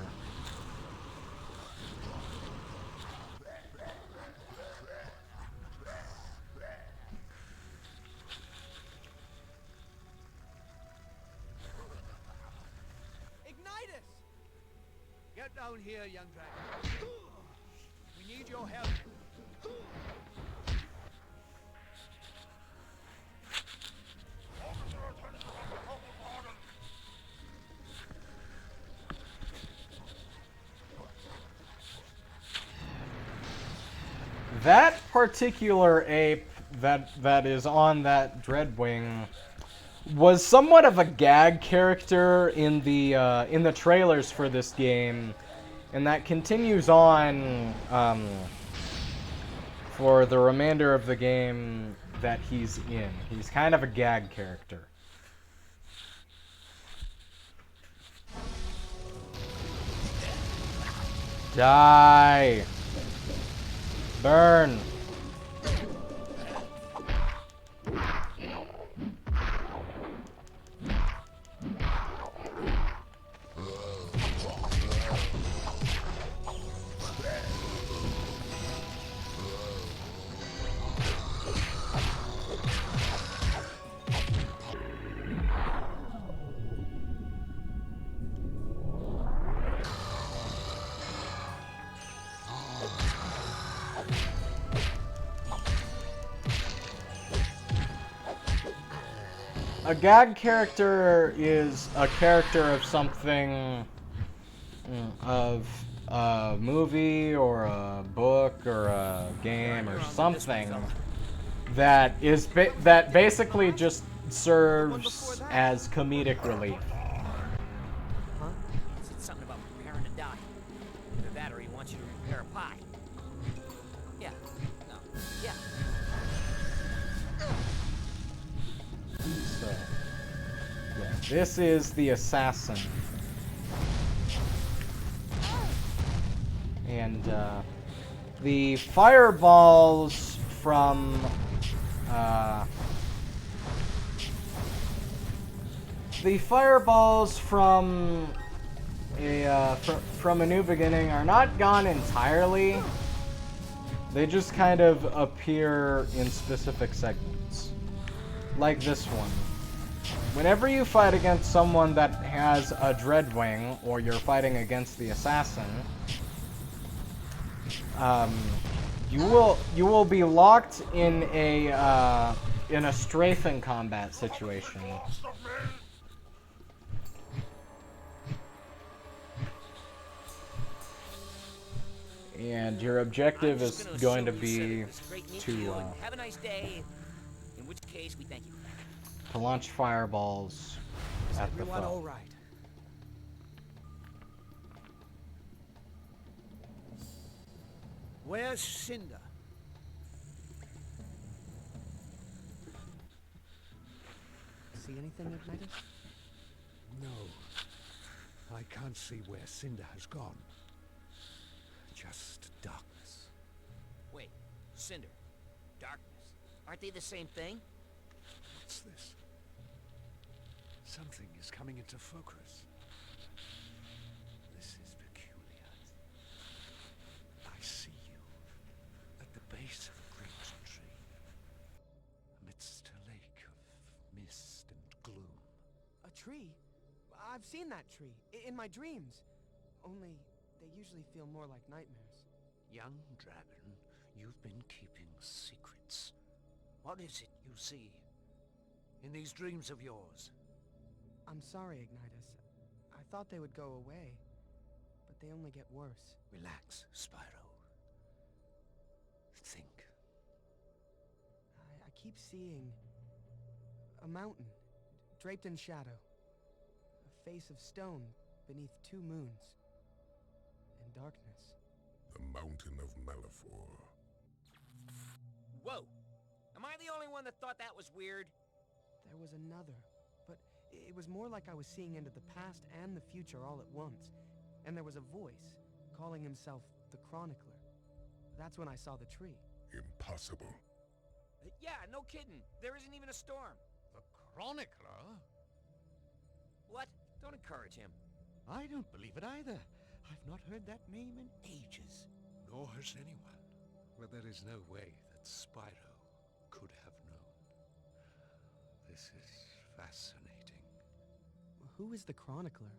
Get down here, young dragon. We need your help. That particular ape that is on that Dreadwing was somewhat of a gag character in the trailers for this game, and that continues on for the remainder of the game that he's in. He's kind of a gag character. Die! Burn! A gag character is a character of something, of a movie or a book or a game or something that is that basically just serves as comedic relief. Huh? He said something about preparing to die. Either that or he wants you to prepare a pie. Yeah. No. Yeah. So, yeah, this is the assassin. And the fireballs from from A New Beginning are not gone entirely. They just kind of appear in specific segments, like this one. Whenever you fight against someone that has a Dreadwing, or you're fighting against the assassin, you will be locked in a strafing combat situation. And your objective is going to be to have a nice day. In which case, we thank you. to launch fireballs at the Everyone all foe. right? Where's Cinder? See anything, Ignitus? No. I can't see where Cinder has gone. Just darkness. Wait, Cinder, darkness. Aren't they the same thing? What's this? Something is coming into focus. This is peculiar. I see you at the base of a great tree, amidst a lake of mist and gloom. A tree? I've seen that tree in my dreams. Only they usually feel more like nightmares. Young dragon, you've been keeping secrets. What is it you see in these dreams of yours? I'm sorry, Ignitus. I thought they would go away, but they only get worse. Relax, Spyro. Think. I keep seeing a mountain draped in shadow, a face of stone beneath two moons, and darkness. The Mountain of Malefor. Whoa! Am I the only one that thought that was weird? There was another, but it was more like I was seeing into the past and the future all at once. And there was a voice calling himself the Chronicler. That's when I saw the tree. Impossible. Yeah, no kidding. There isn't even a storm. The Chronicler? What? Don't encourage him. I don't believe it either. I've not heard that name in ages. Nor has anyone. But there is no way that Spyro could have known. This is fascinating. Who is the Chronicler?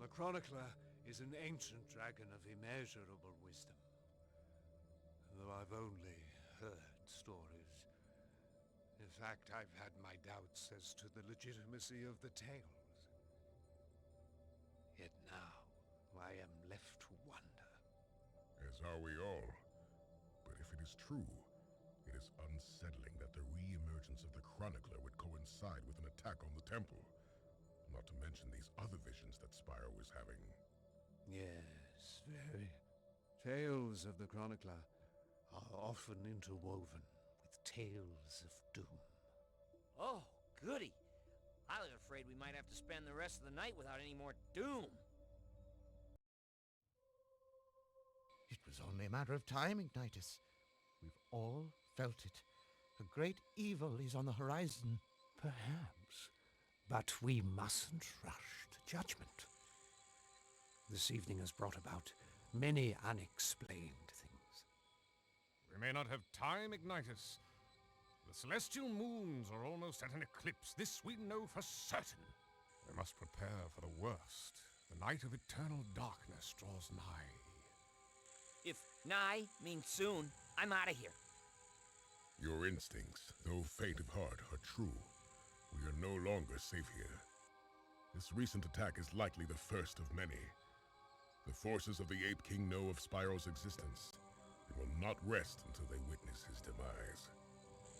The Chronicler is an ancient dragon of immeasurable wisdom. Though I've only heard stories. In fact, I've had my doubts as to the legitimacy of the tales. Yet now, I am left to wonder. As are we all. But if it is true, it is unsettling that the re-emergence of the Chronicler would coincide with an attack on the temple. Not to mention these other visions that Spyro is having. Yes, very. Tales of the Chronicler are often interwoven with tales of doom. Oh, goody. I was afraid we might have to spend the rest of the night without any more doom. It was only a matter of time, Ignitus. We've all felt it. A great evil is on the horizon. Perhaps. But we mustn't rush to judgment. This evening has brought about many unexplained things. We may not have time, Ignitus. The celestial moons are almost at an eclipse. This we know for certain. We must prepare for the worst. The night of eternal darkness draws nigh. If nigh means soon, I'm out of here. Your instincts, though faint of heart, are true. We are no longer safe here. This recent attack is likely the first of many. The forces of the Ape King know of Spyro's existence and will not rest until they witness his demise.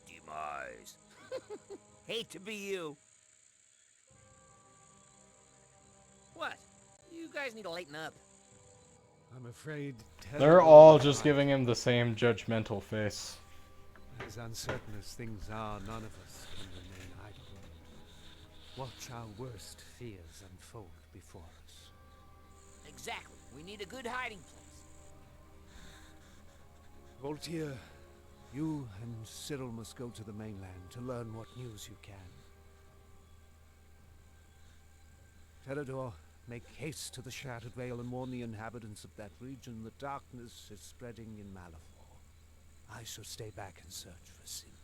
Do demise. Hate to be you. What? You guys need to lighten up. I'm afraid They're all just giving him the same judgmental face. As uncertain as things are, none of us can remain idle. Watch our worst fears unfold before us. Exactly. We need a good hiding place. Voltaire, you and Cyril must go to the mainland to learn what news you can. Terador, make haste to the Shattered Vale and warn the inhabitants of that region that darkness is spreading in Malifaux. I shall stay back and search for Cinder.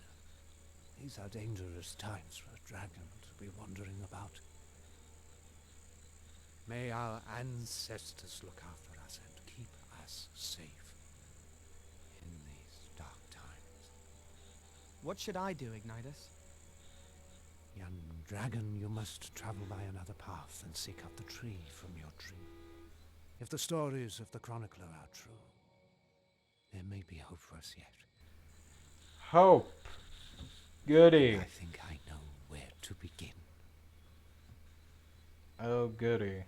These are dangerous times for a dragon to be wandering about. May our ancestors look after us and keep us safe in these dark times. What should I do, Ignitus? Young dragon, you must travel by another path and seek out the tree from your tree. If the stories of the chronicler are true, there may be hope for us yet. Hope. Goody. I think I know where to begin. Oh, goody.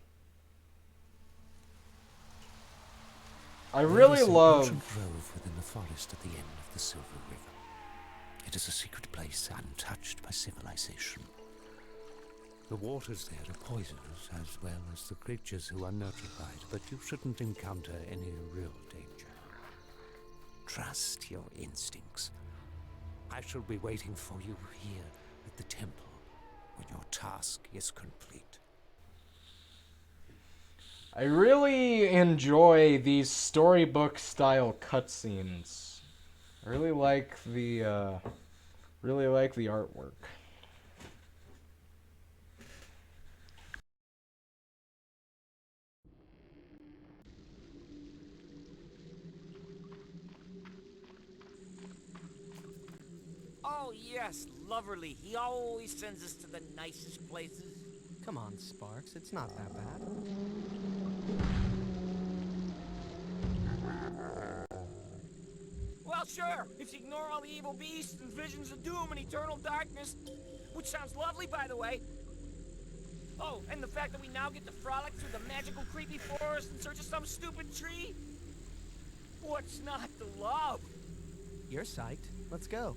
I really love... There is an ancient grove within the forest at the end of the Silver River. It is a secret place untouched by civilization. The waters there are poisonous, as well as the creatures who are nurtured by it, but you shouldn't encounter any real danger. Trust your instincts. I shall be waiting for you here at the temple when your task is complete. I really enjoy these storybook style cutscenes. I really like the artwork. Oh, yes, Loverly. He always sends us to the nicest places. Come on, Sparks, it's not that bad. Well, sure, if you ignore all the evil beasts and visions of doom and eternal darkness, which sounds lovely, by the way. Oh, and the fact that we now get to frolic through the magical creepy forest in search of some stupid tree? What's not to love? You're psyched. Let's go.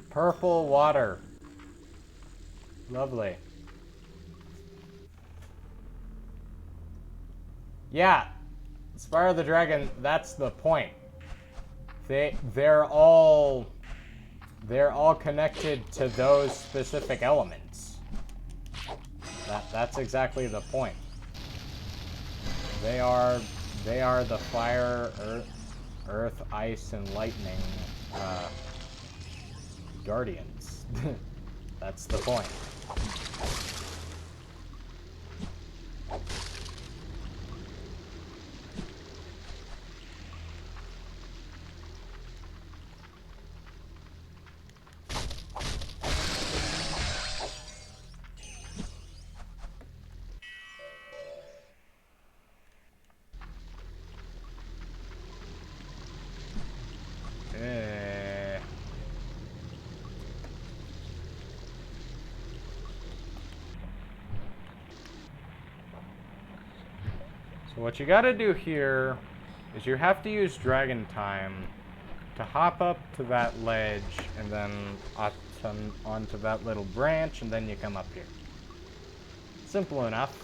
Purple water. Lovely. Yeah, Spyro the Dragon, that's the point. They're all connected to those specific elements. That's exactly the point. They are the fire, earth, ice, and lightning guardians. That's the point. So what you gotta do here is you have to use Dragon Time to hop up to that ledge and then onto that little branch, and then you come up here. Simple enough.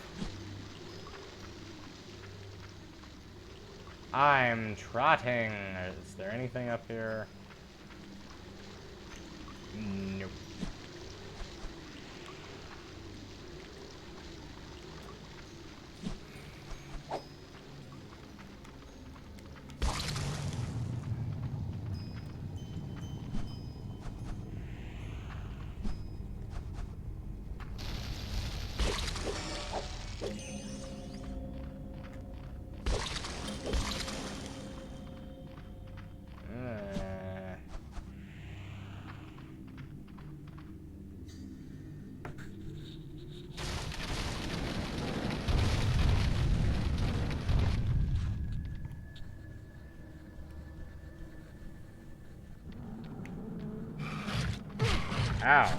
I'm trotting. Is there anything up here? Nope. Ow.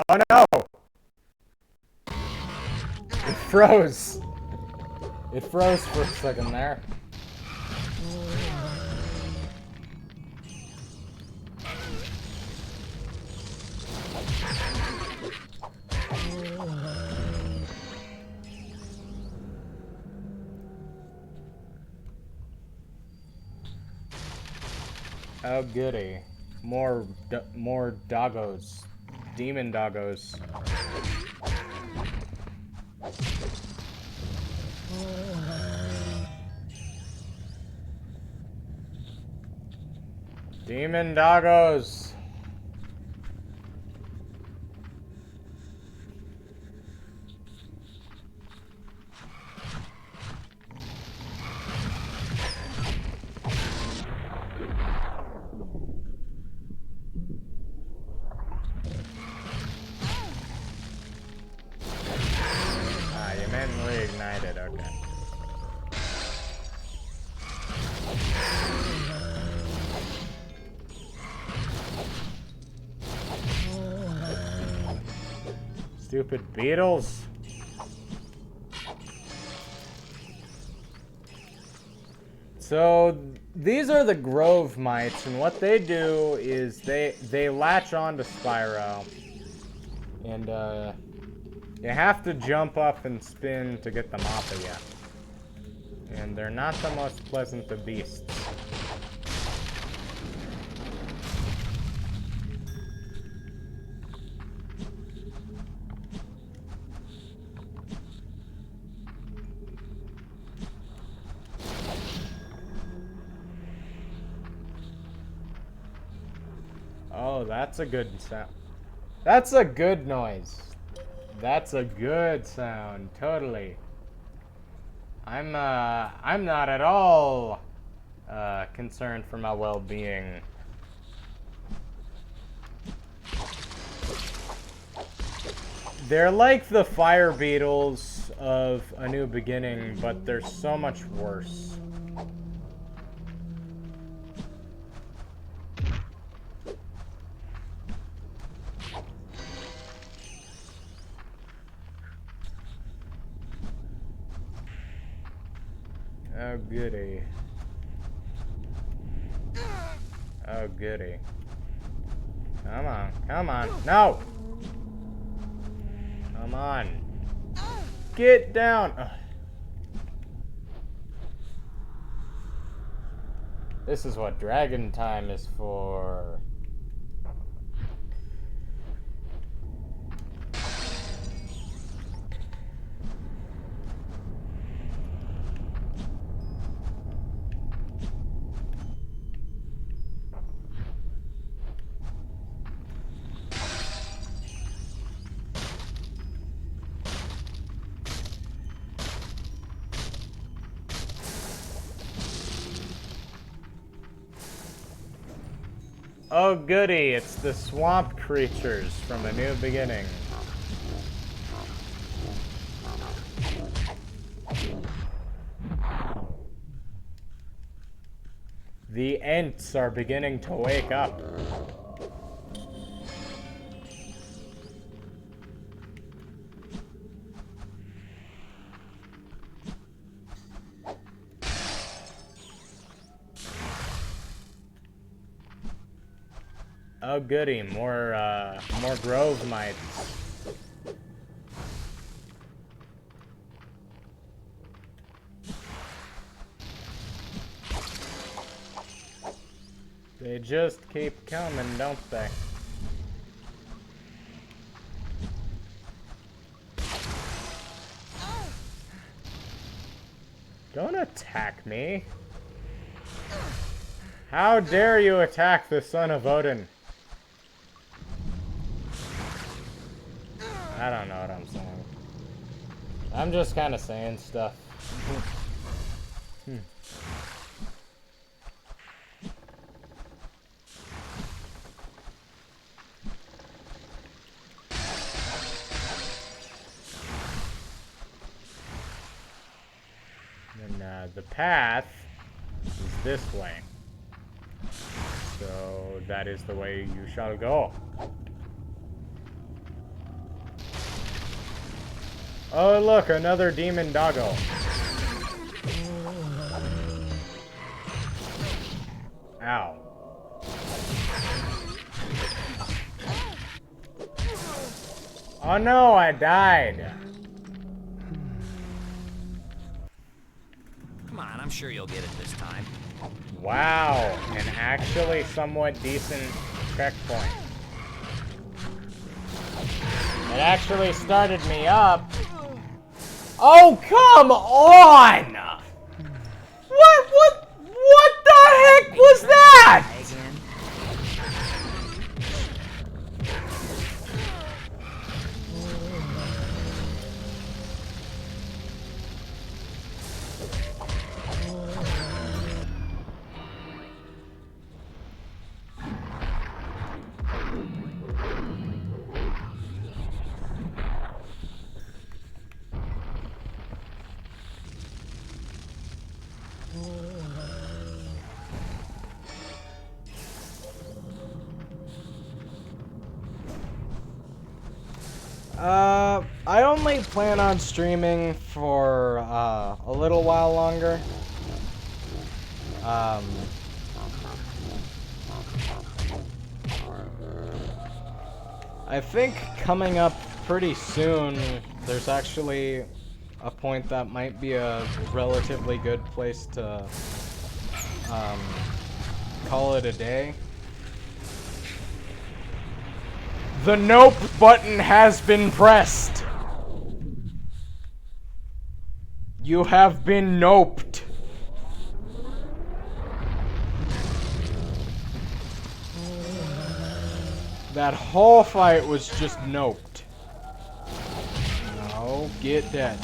Oh no! It froze. It froze for a second there. Oh goody. More doggos. Demon doggos. Demon doggos. Ah, you manually ignited, okay. Stupid beetles. So these are the Grove mites, and what they do is they latch onto Spyro, and you have to jump up and spin to get them off of you. And they're not the most pleasant of beasts. Oh, that's a good sound. That's a good noise. That's a good sound, totally. I'm not at all concerned for my well-being. They're like the fire beetles of A New Beginning, but they're so much worse. Oh, goody. Oh, goody. Come on, come on. No! Come on. Get down! Ugh. This is what Dragon Time is for. Oh goody, it's the swamp creatures from A New Beginning. The Ents are beginning to wake up. Oh goody, more Grove mites. They just keep coming, don't they? Don't attack me. How dare you attack the son of Odin? I don't know what I'm saying. I'm just kind of saying stuff. And the path is this way. So that is the way you shall go. Oh, look, another demon doggo. Ow. Oh no, I died. Come on, I'm sure you'll get it this time. Wow, an actually somewhat decent checkpoint. It actually started me up. Oh, come on! What the heck was that? Again? I only plan on streaming for a little while longer. I think coming up pretty soon, there's actually a point that might be a relatively good place to call it a day. The nope button has been pressed. You have been noped. That whole fight was just noped. No, get dead.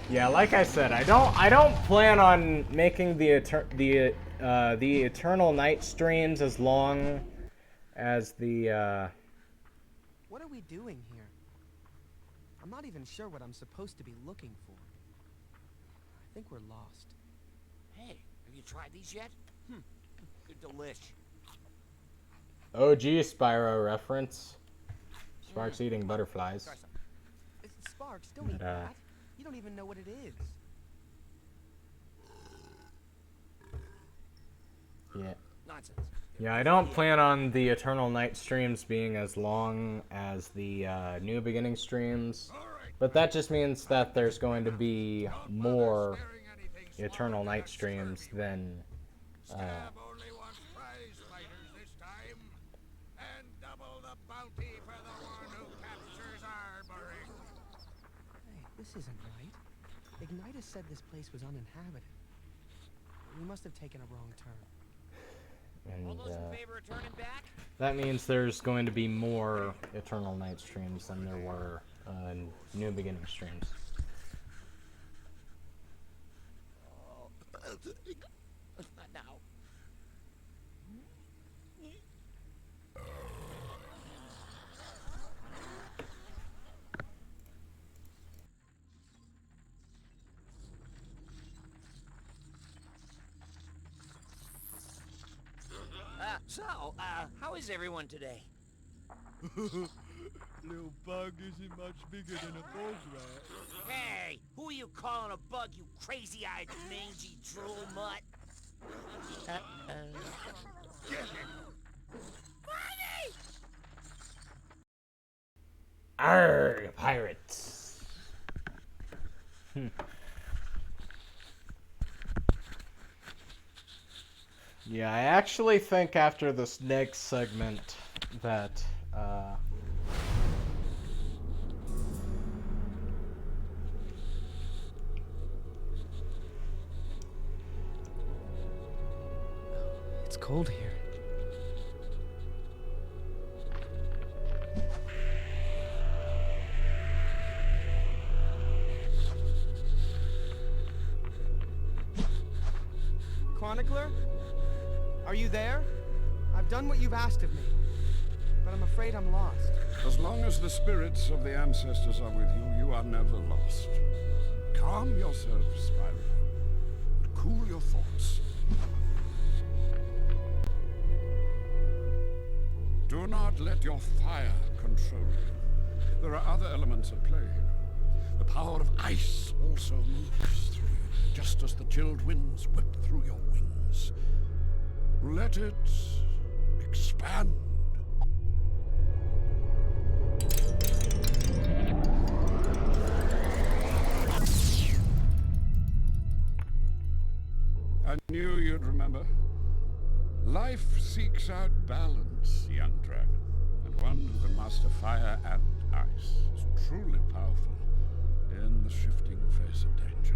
Yeah, like I said, I don't plan on making the Eternal Night streams as long as the What are we doing here? I'm not even sure what I'm supposed to be looking for. I think we're lost. Hey, have you tried these yet? Good delish. OG Spyro reference. Sparks eating butterflies. Sparks, don't eat that. You don't even know what it is. Yeah. Nonsense. Yeah, I don't plan on the Eternal Night streams being as long as the New Beginning streams, but that just means that there's going to be more Eternal Night streams than Scab only wants prize fighters this time, and double the bounty for the one who captures Armory. Hey, this isn't right. Ignitus said this place was uninhabited. We must have taken a wrong turn. All and those in favor of turning back? that means there's going to be more Eternal Night streams than there were New Beginning streams. Not now. How is everyone today? Little bug isn't much bigger than a bog rat. Hey, who are you calling a bug, you crazy-eyed, mangy drool mutt? Arrgh, pirates! Yeah, I actually think after this next segment that, It's cold here. Chronicler? Are you there? I've done what you've asked of me. But but I'm afraid I'm lost. As long as the spirits of the ancestors are with you, you are never lost. Calm yourself, Spyro, and cool your thoughts. Do not let your fire control you. There are other elements at play here. The power of ice also moves through you, just as the chilled winds whip through your wings. Let it expand. I knew you'd remember. Life seeks out balance, young dragon. And one who can master fire and ice is truly powerful in the shifting face of danger.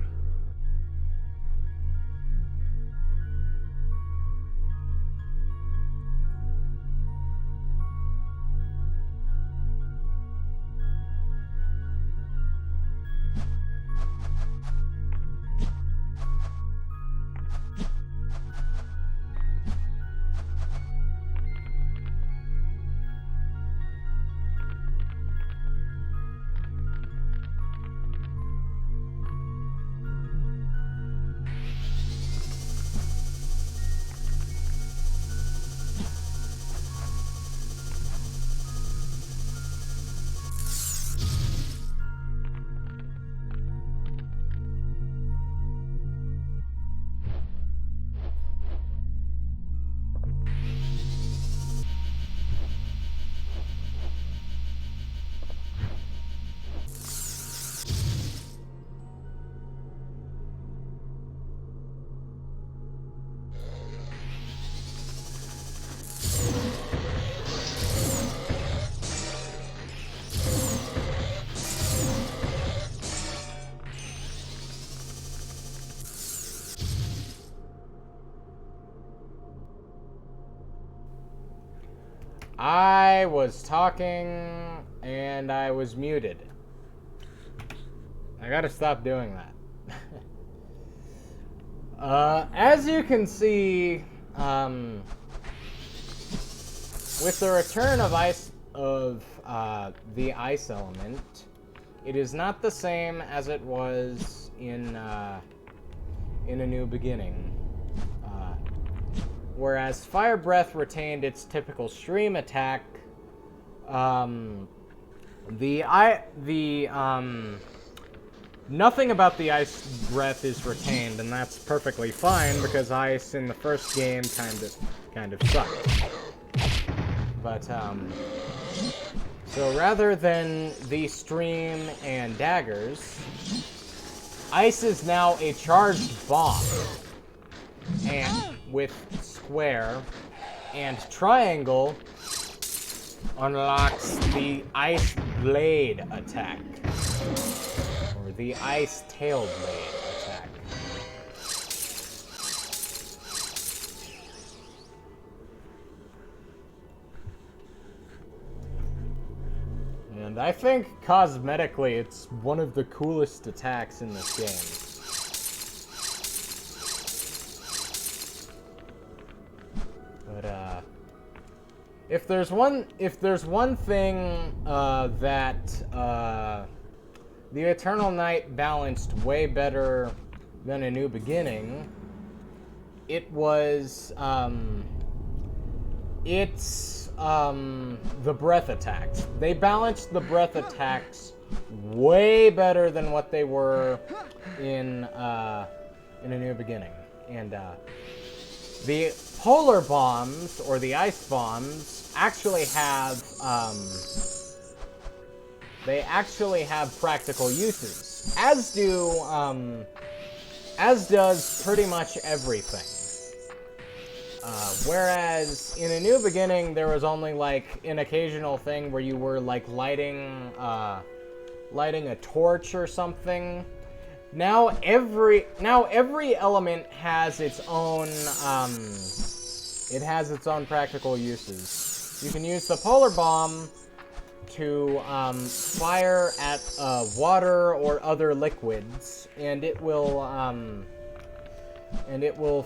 I was talking and I was muted. I gotta stop doing that. As you can see, with the return of the ice element, it is not the same as it was in A New Beginning. Whereas Fire Breath retained its typical stream attack, nothing about the Ice Breath is retained, and that's perfectly fine because ice in the first game kind of sucked. But so rather than the stream and daggers, ice is now a charged bomb, and with square and triangle unlocks the Ice Blade attack, or the Ice Tail Blade attack. And I think cosmetically it's one of the coolest attacks in this game. But if there's one thing that the Eternal Night balanced way better than A New Beginning, it was the breath attacks. They balanced the breath attacks way better than what they were in A New Beginning, and the polar bombs, or the ice bombs, actually have, they actually have practical uses, as does pretty much everything. Whereas in A New Beginning, there was only, like, an occasional thing where you were, like, lighting a torch or something. Now every element has its own practical uses. You can use the polar bomb to fire at water or other liquids, and it will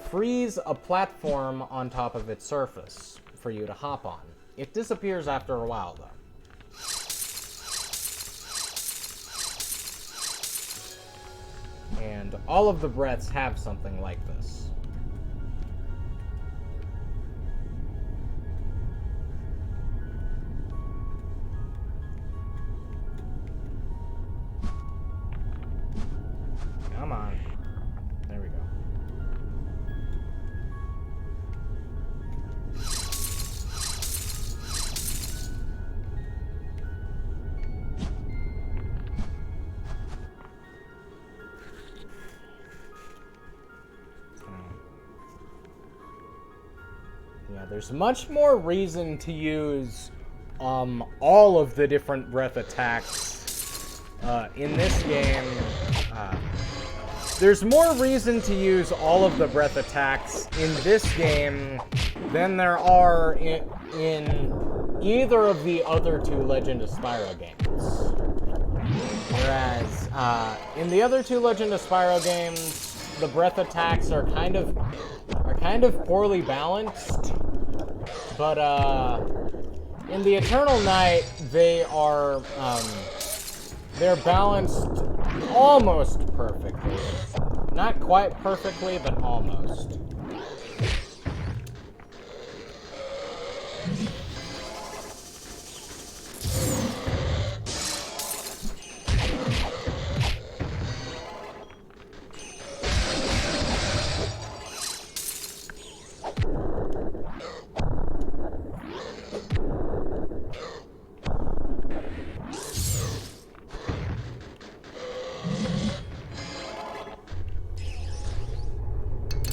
freeze a platform on top of its surface for you to hop on. It disappears after a while, though. And all of the breaths have something like this. Come on. There we go. Yeah, there's much more reason to use all of the different breath attacks in this game. There's more reason to use all of the breath attacks in this game than there are in either of the other two Legend of Spyro games. Whereas in the other two Legend of Spyro games, the breath attacks are kind of poorly balanced, but in the Eternal Night they're balanced almost perfectly. Not quite perfectly, but almost.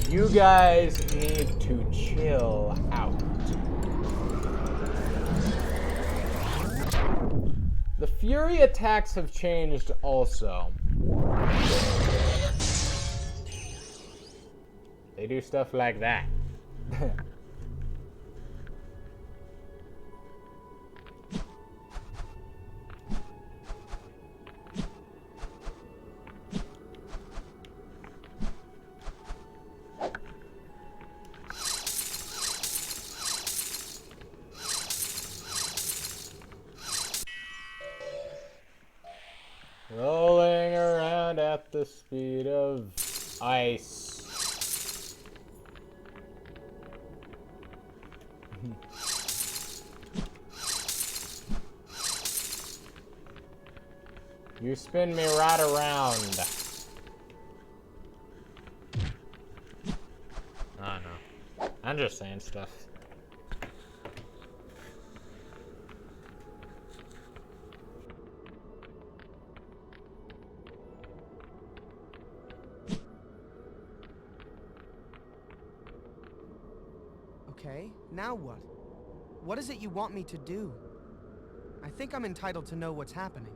You guys need to chill out. The Fury attacks have changed also. They do stuff like that. Rolling around at the speed of ice. You spin me right around. I know. I'm just saying stuff. Okay, now what? What is it you want me to do? I think I'm entitled to know what's happening.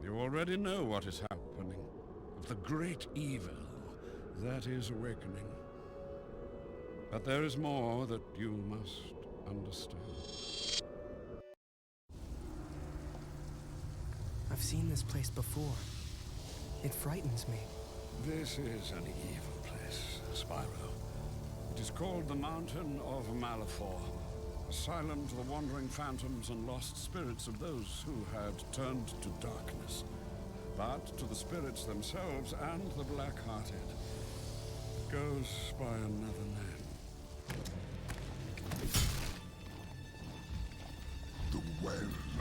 You already know what is happening. Of the great evil that is awakening. But there is more that you must understand. I've seen this place before. It frightens me. This is an evil place, Spyro. It is called the Mountain of Malifaux, asylum to the wandering phantoms and lost spirits of those who had turned to darkness. But to the spirits themselves and the black-hearted, it goes by another name. The Well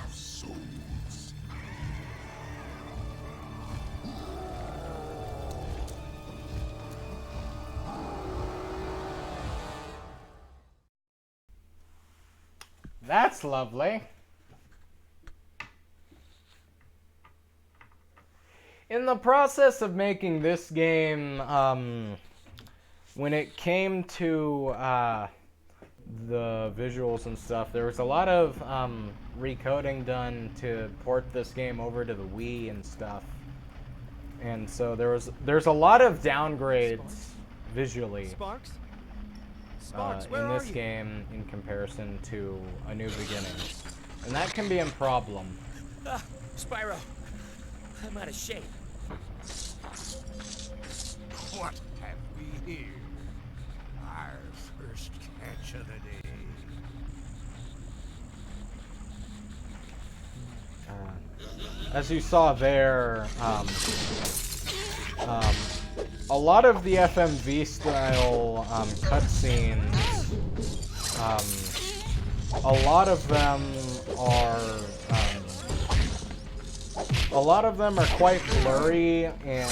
of Souls. That's lovely. In the process of making this game, when it came to the visuals and stuff, there was a lot of recoding done to port this game over to the Wii and stuff. And so there's a lot of downgrades visually. Sparks? Sparks, where in are this you? game in comparison to A New Beginning. And that can be a problem. Spyro, I'm out of shape. What have we here? Our first catch of the day. As you saw there, a lot of the FMV style cutscenes, a lot of them are quite blurry and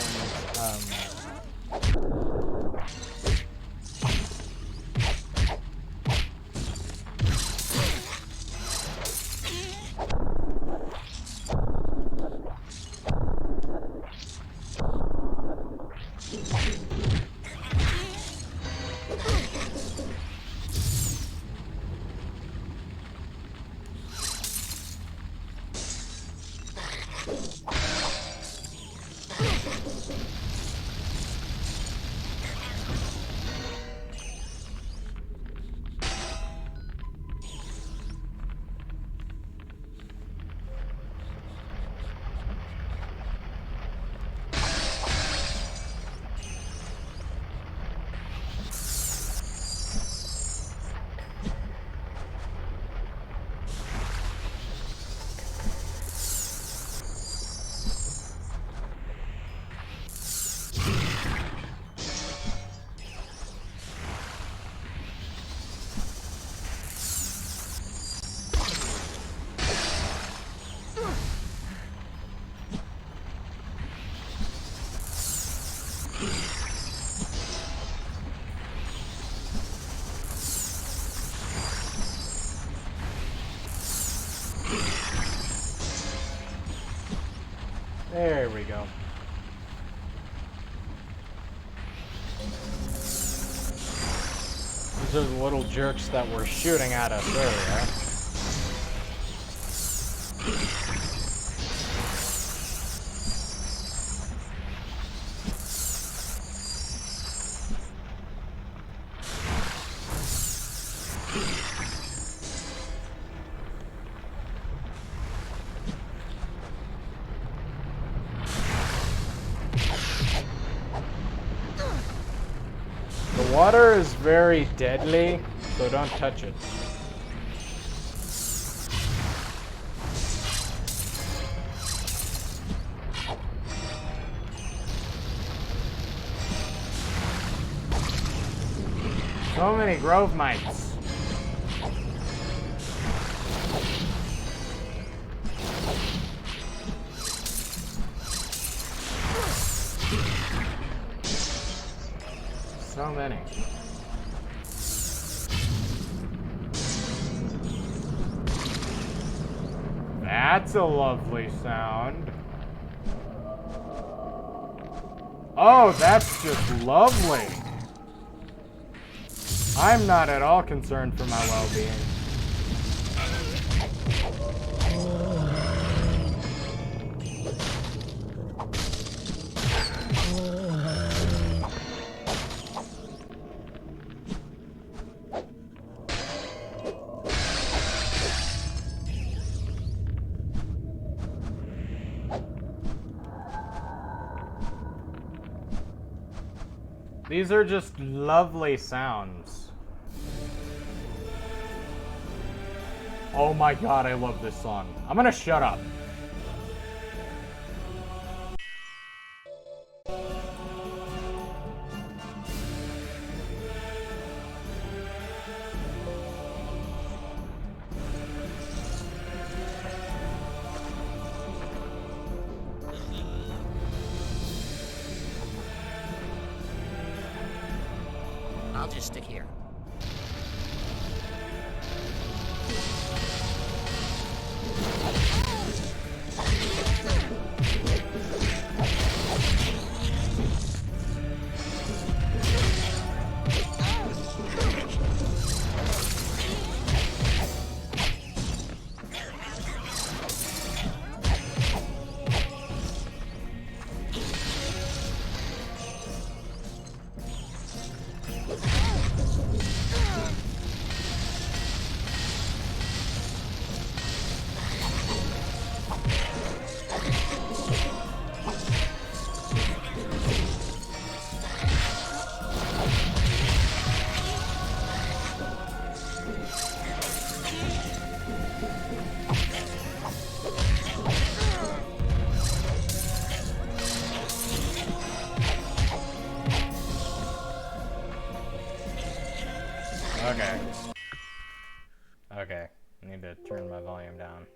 there we go. These are the little jerks that were shooting at us earlier. The water is very deadly, so don't touch it. So many grove mites. So many. That's a lovely sound. Oh, that's just lovely. I'm not at all concerned for my well-being. These are just lovely sounds. Oh my god, I love this song. I'm gonna shut up. I'll just stick here. Okay. Okay. I need to turn my volume down.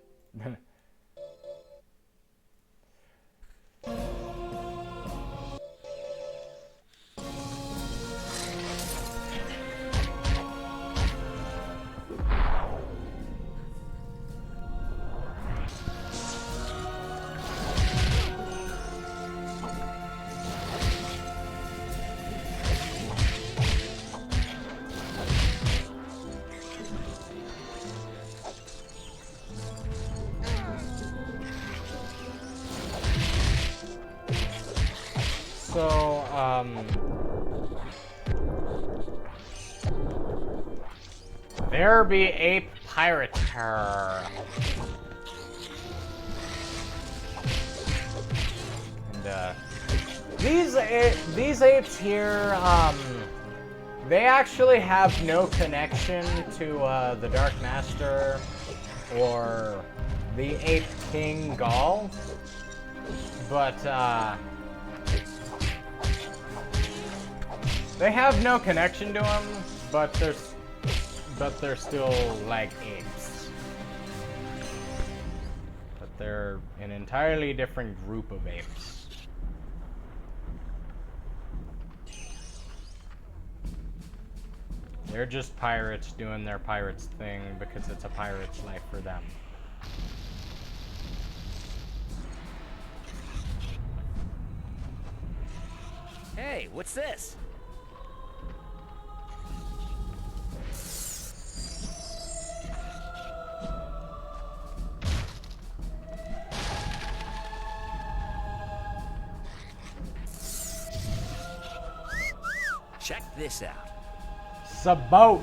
So, there be ape pirater. And, these apes here, they actually have no connection to, the Dark Master or the Ape King Gaul. But, they have no connection to him, but they're still like apes. But they're an entirely different group of apes. They're just pirates doing their pirates thing because it's a pirate's life for them. Hey, what's this? Check this out. It's a boat.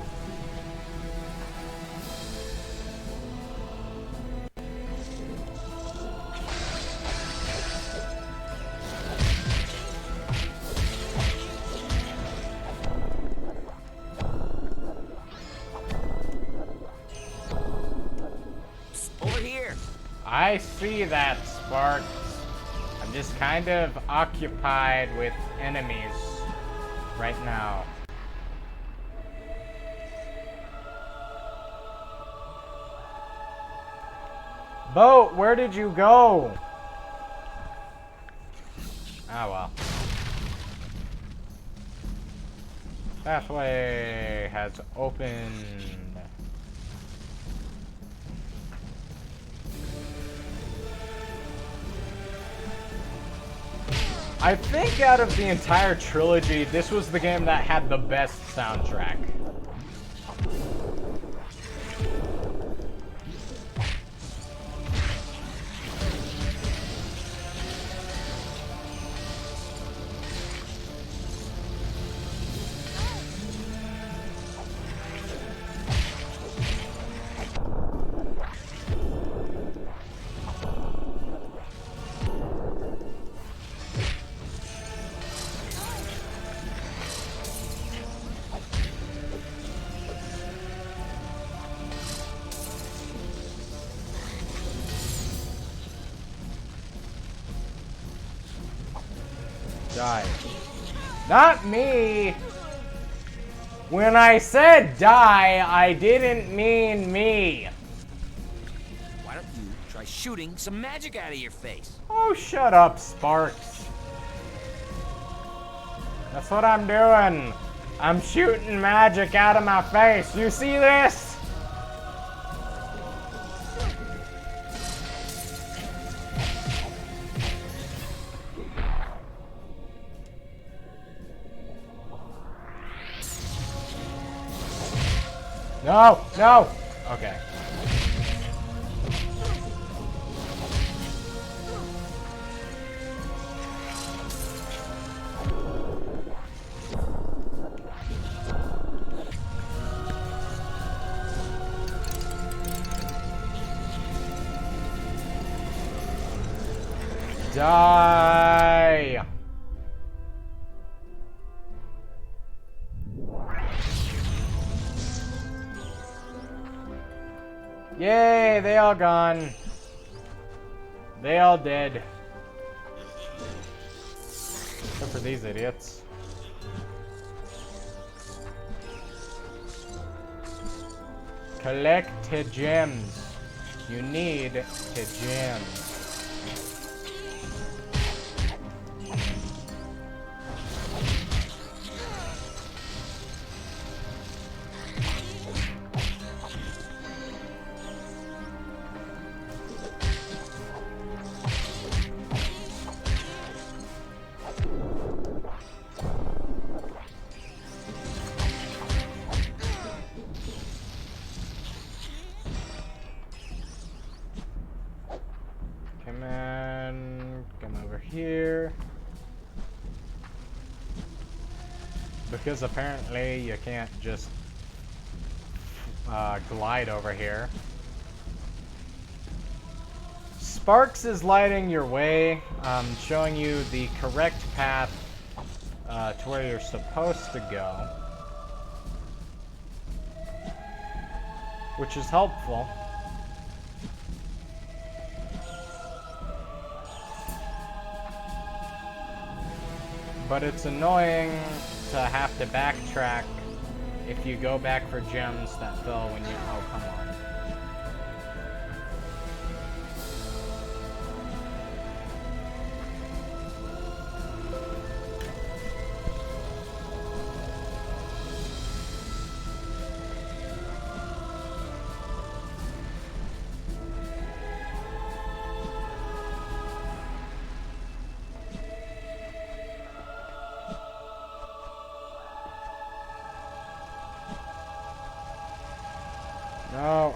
Over here. I see that, Sparks. I'm just kind of occupied with enemies right now. Boat, where did you go? Ah, well. Pathway has opened. I think out of the entire trilogy, this was the game that had the best soundtrack. Die. Not me! When I said die, I didn't mean me. Why don't you try shooting some magic out of your face? Oh, shut up, Sparks. That's what I'm doing. I'm shooting magic out of my face. You see this? No, no. Okay. Die. Yay, they all gone. They all dead. Except for these idiots. Collect gems. You need gems. Come on, come over here. Because apparently you can't just glide over here. Sparks is lighting your way, showing you the correct path to where you're supposed to go. Which is helpful. But it's annoying to have to backtrack if you go back for gems that fell when you... Oh, come on. No.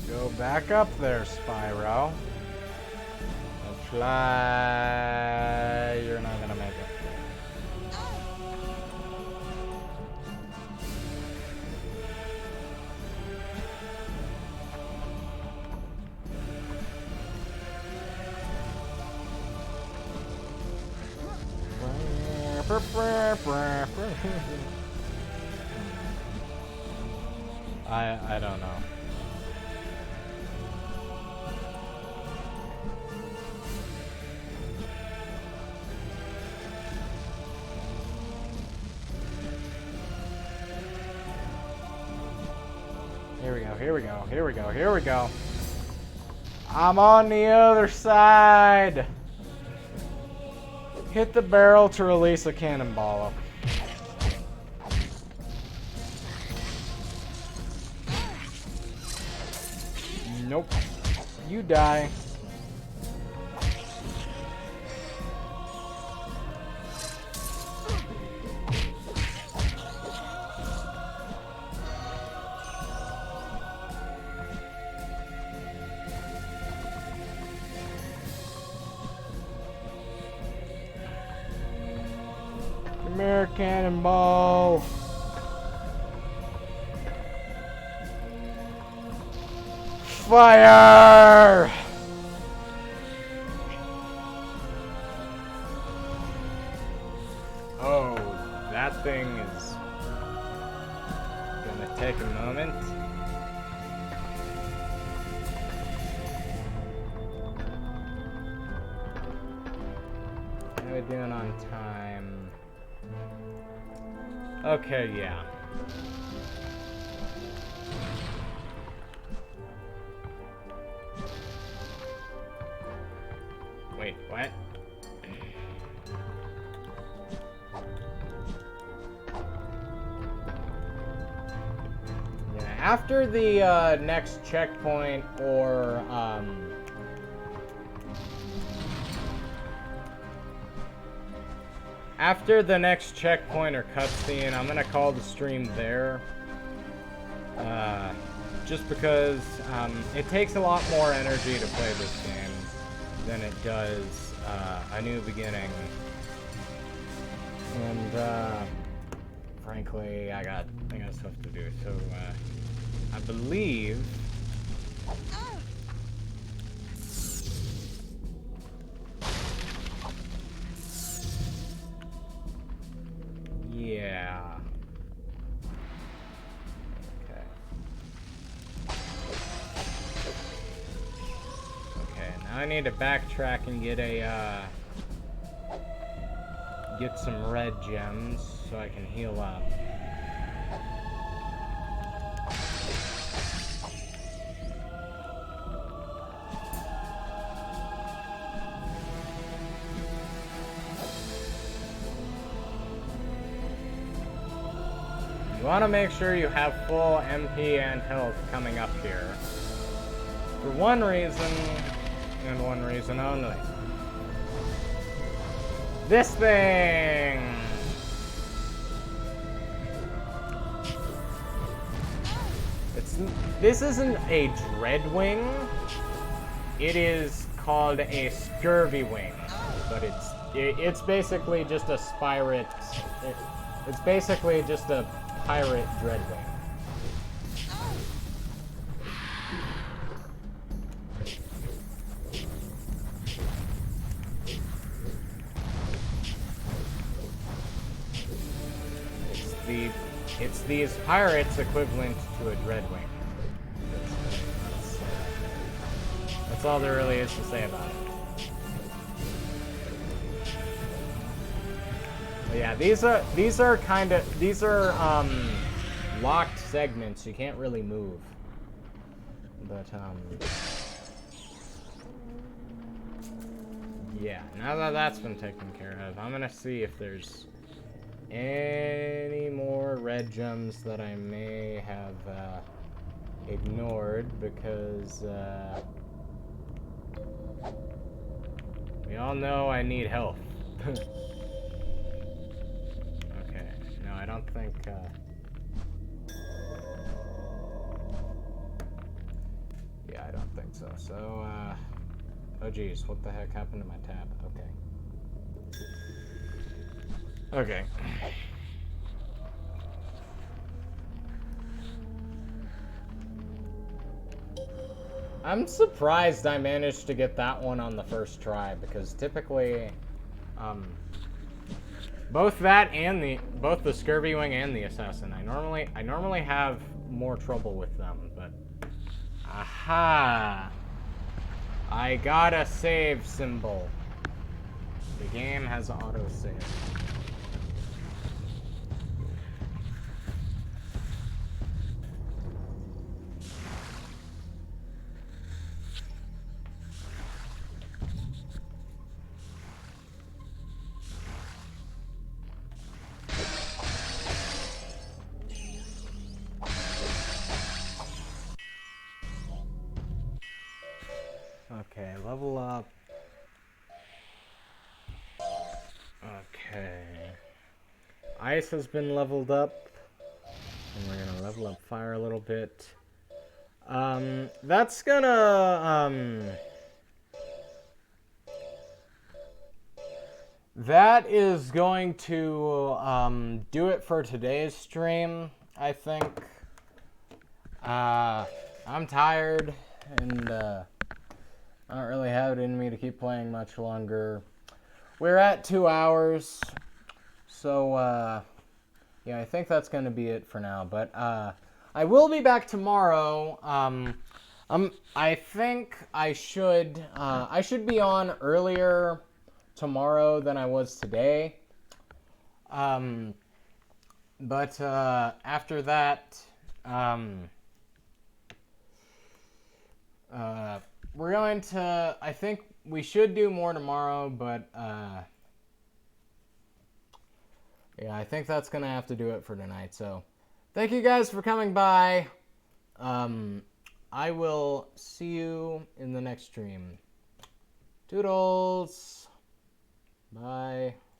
Go back up there, Spyro. And fly. You're not gonna make it. I don't know. Here we go, here we go, here we go, here we go. I'm on the other side. Hit the barrel to release a cannonball. Nope. You die. Come here, cannonball. Fire! Oh, that thing is gonna take a moment. How are we doing on time? Okay, yeah. Wait, what? Yeah, after the next checkpoint or after the next checkpoint or cutscene, I'm gonna call the stream there. Just because it takes a lot more energy to play this game than it does A New Beginning. And frankly, I got stuff to do. So I believe yeah. Okay, Now I need to backtrack and get some red gems so I can heal up. You want to make sure you have full MP and health coming up here. For one reason, and one reason only. This thing! This isn't a Dreadwing. It is called a Scurvy Wing, but it's basically just a Spyro. It's basically just a pirate Dreadwing. It's these pirates equivalent to a Dreadwing. That's all there really is to say about it. But yeah, these are locked segments. You can't really move. But yeah, now that that's been taken care of, I'm gonna see if there's any more red gems that I may have ignored, because we all know I need health. Okay, no, I don't think yeah, I don't think so. So oh geez, what the heck happened to my tab? Okay. I'm surprised I managed to get that one on the first try, because typically, both the Scurvy Wing and the Assassin, I normally have more trouble with them, but aha! I got a save symbol. The game has autosave. Okay, level up. Okay. Ice has been leveled up. And we're gonna level up fire a little bit. That's gonna, that is going to, do it for today's stream, I think. I'm tired, and, I don't really have it in me to keep playing much longer. We're at 2 hours, so, yeah, I think that's going to be it for now. But I will be back tomorrow. I think I should be on earlier tomorrow than I was today. But after that, we're going to, I think we should do more tomorrow, but yeah, I think that's going to have to do it for tonight. So thank you guys for coming by. I will see you in the next stream. Toodles. Bye.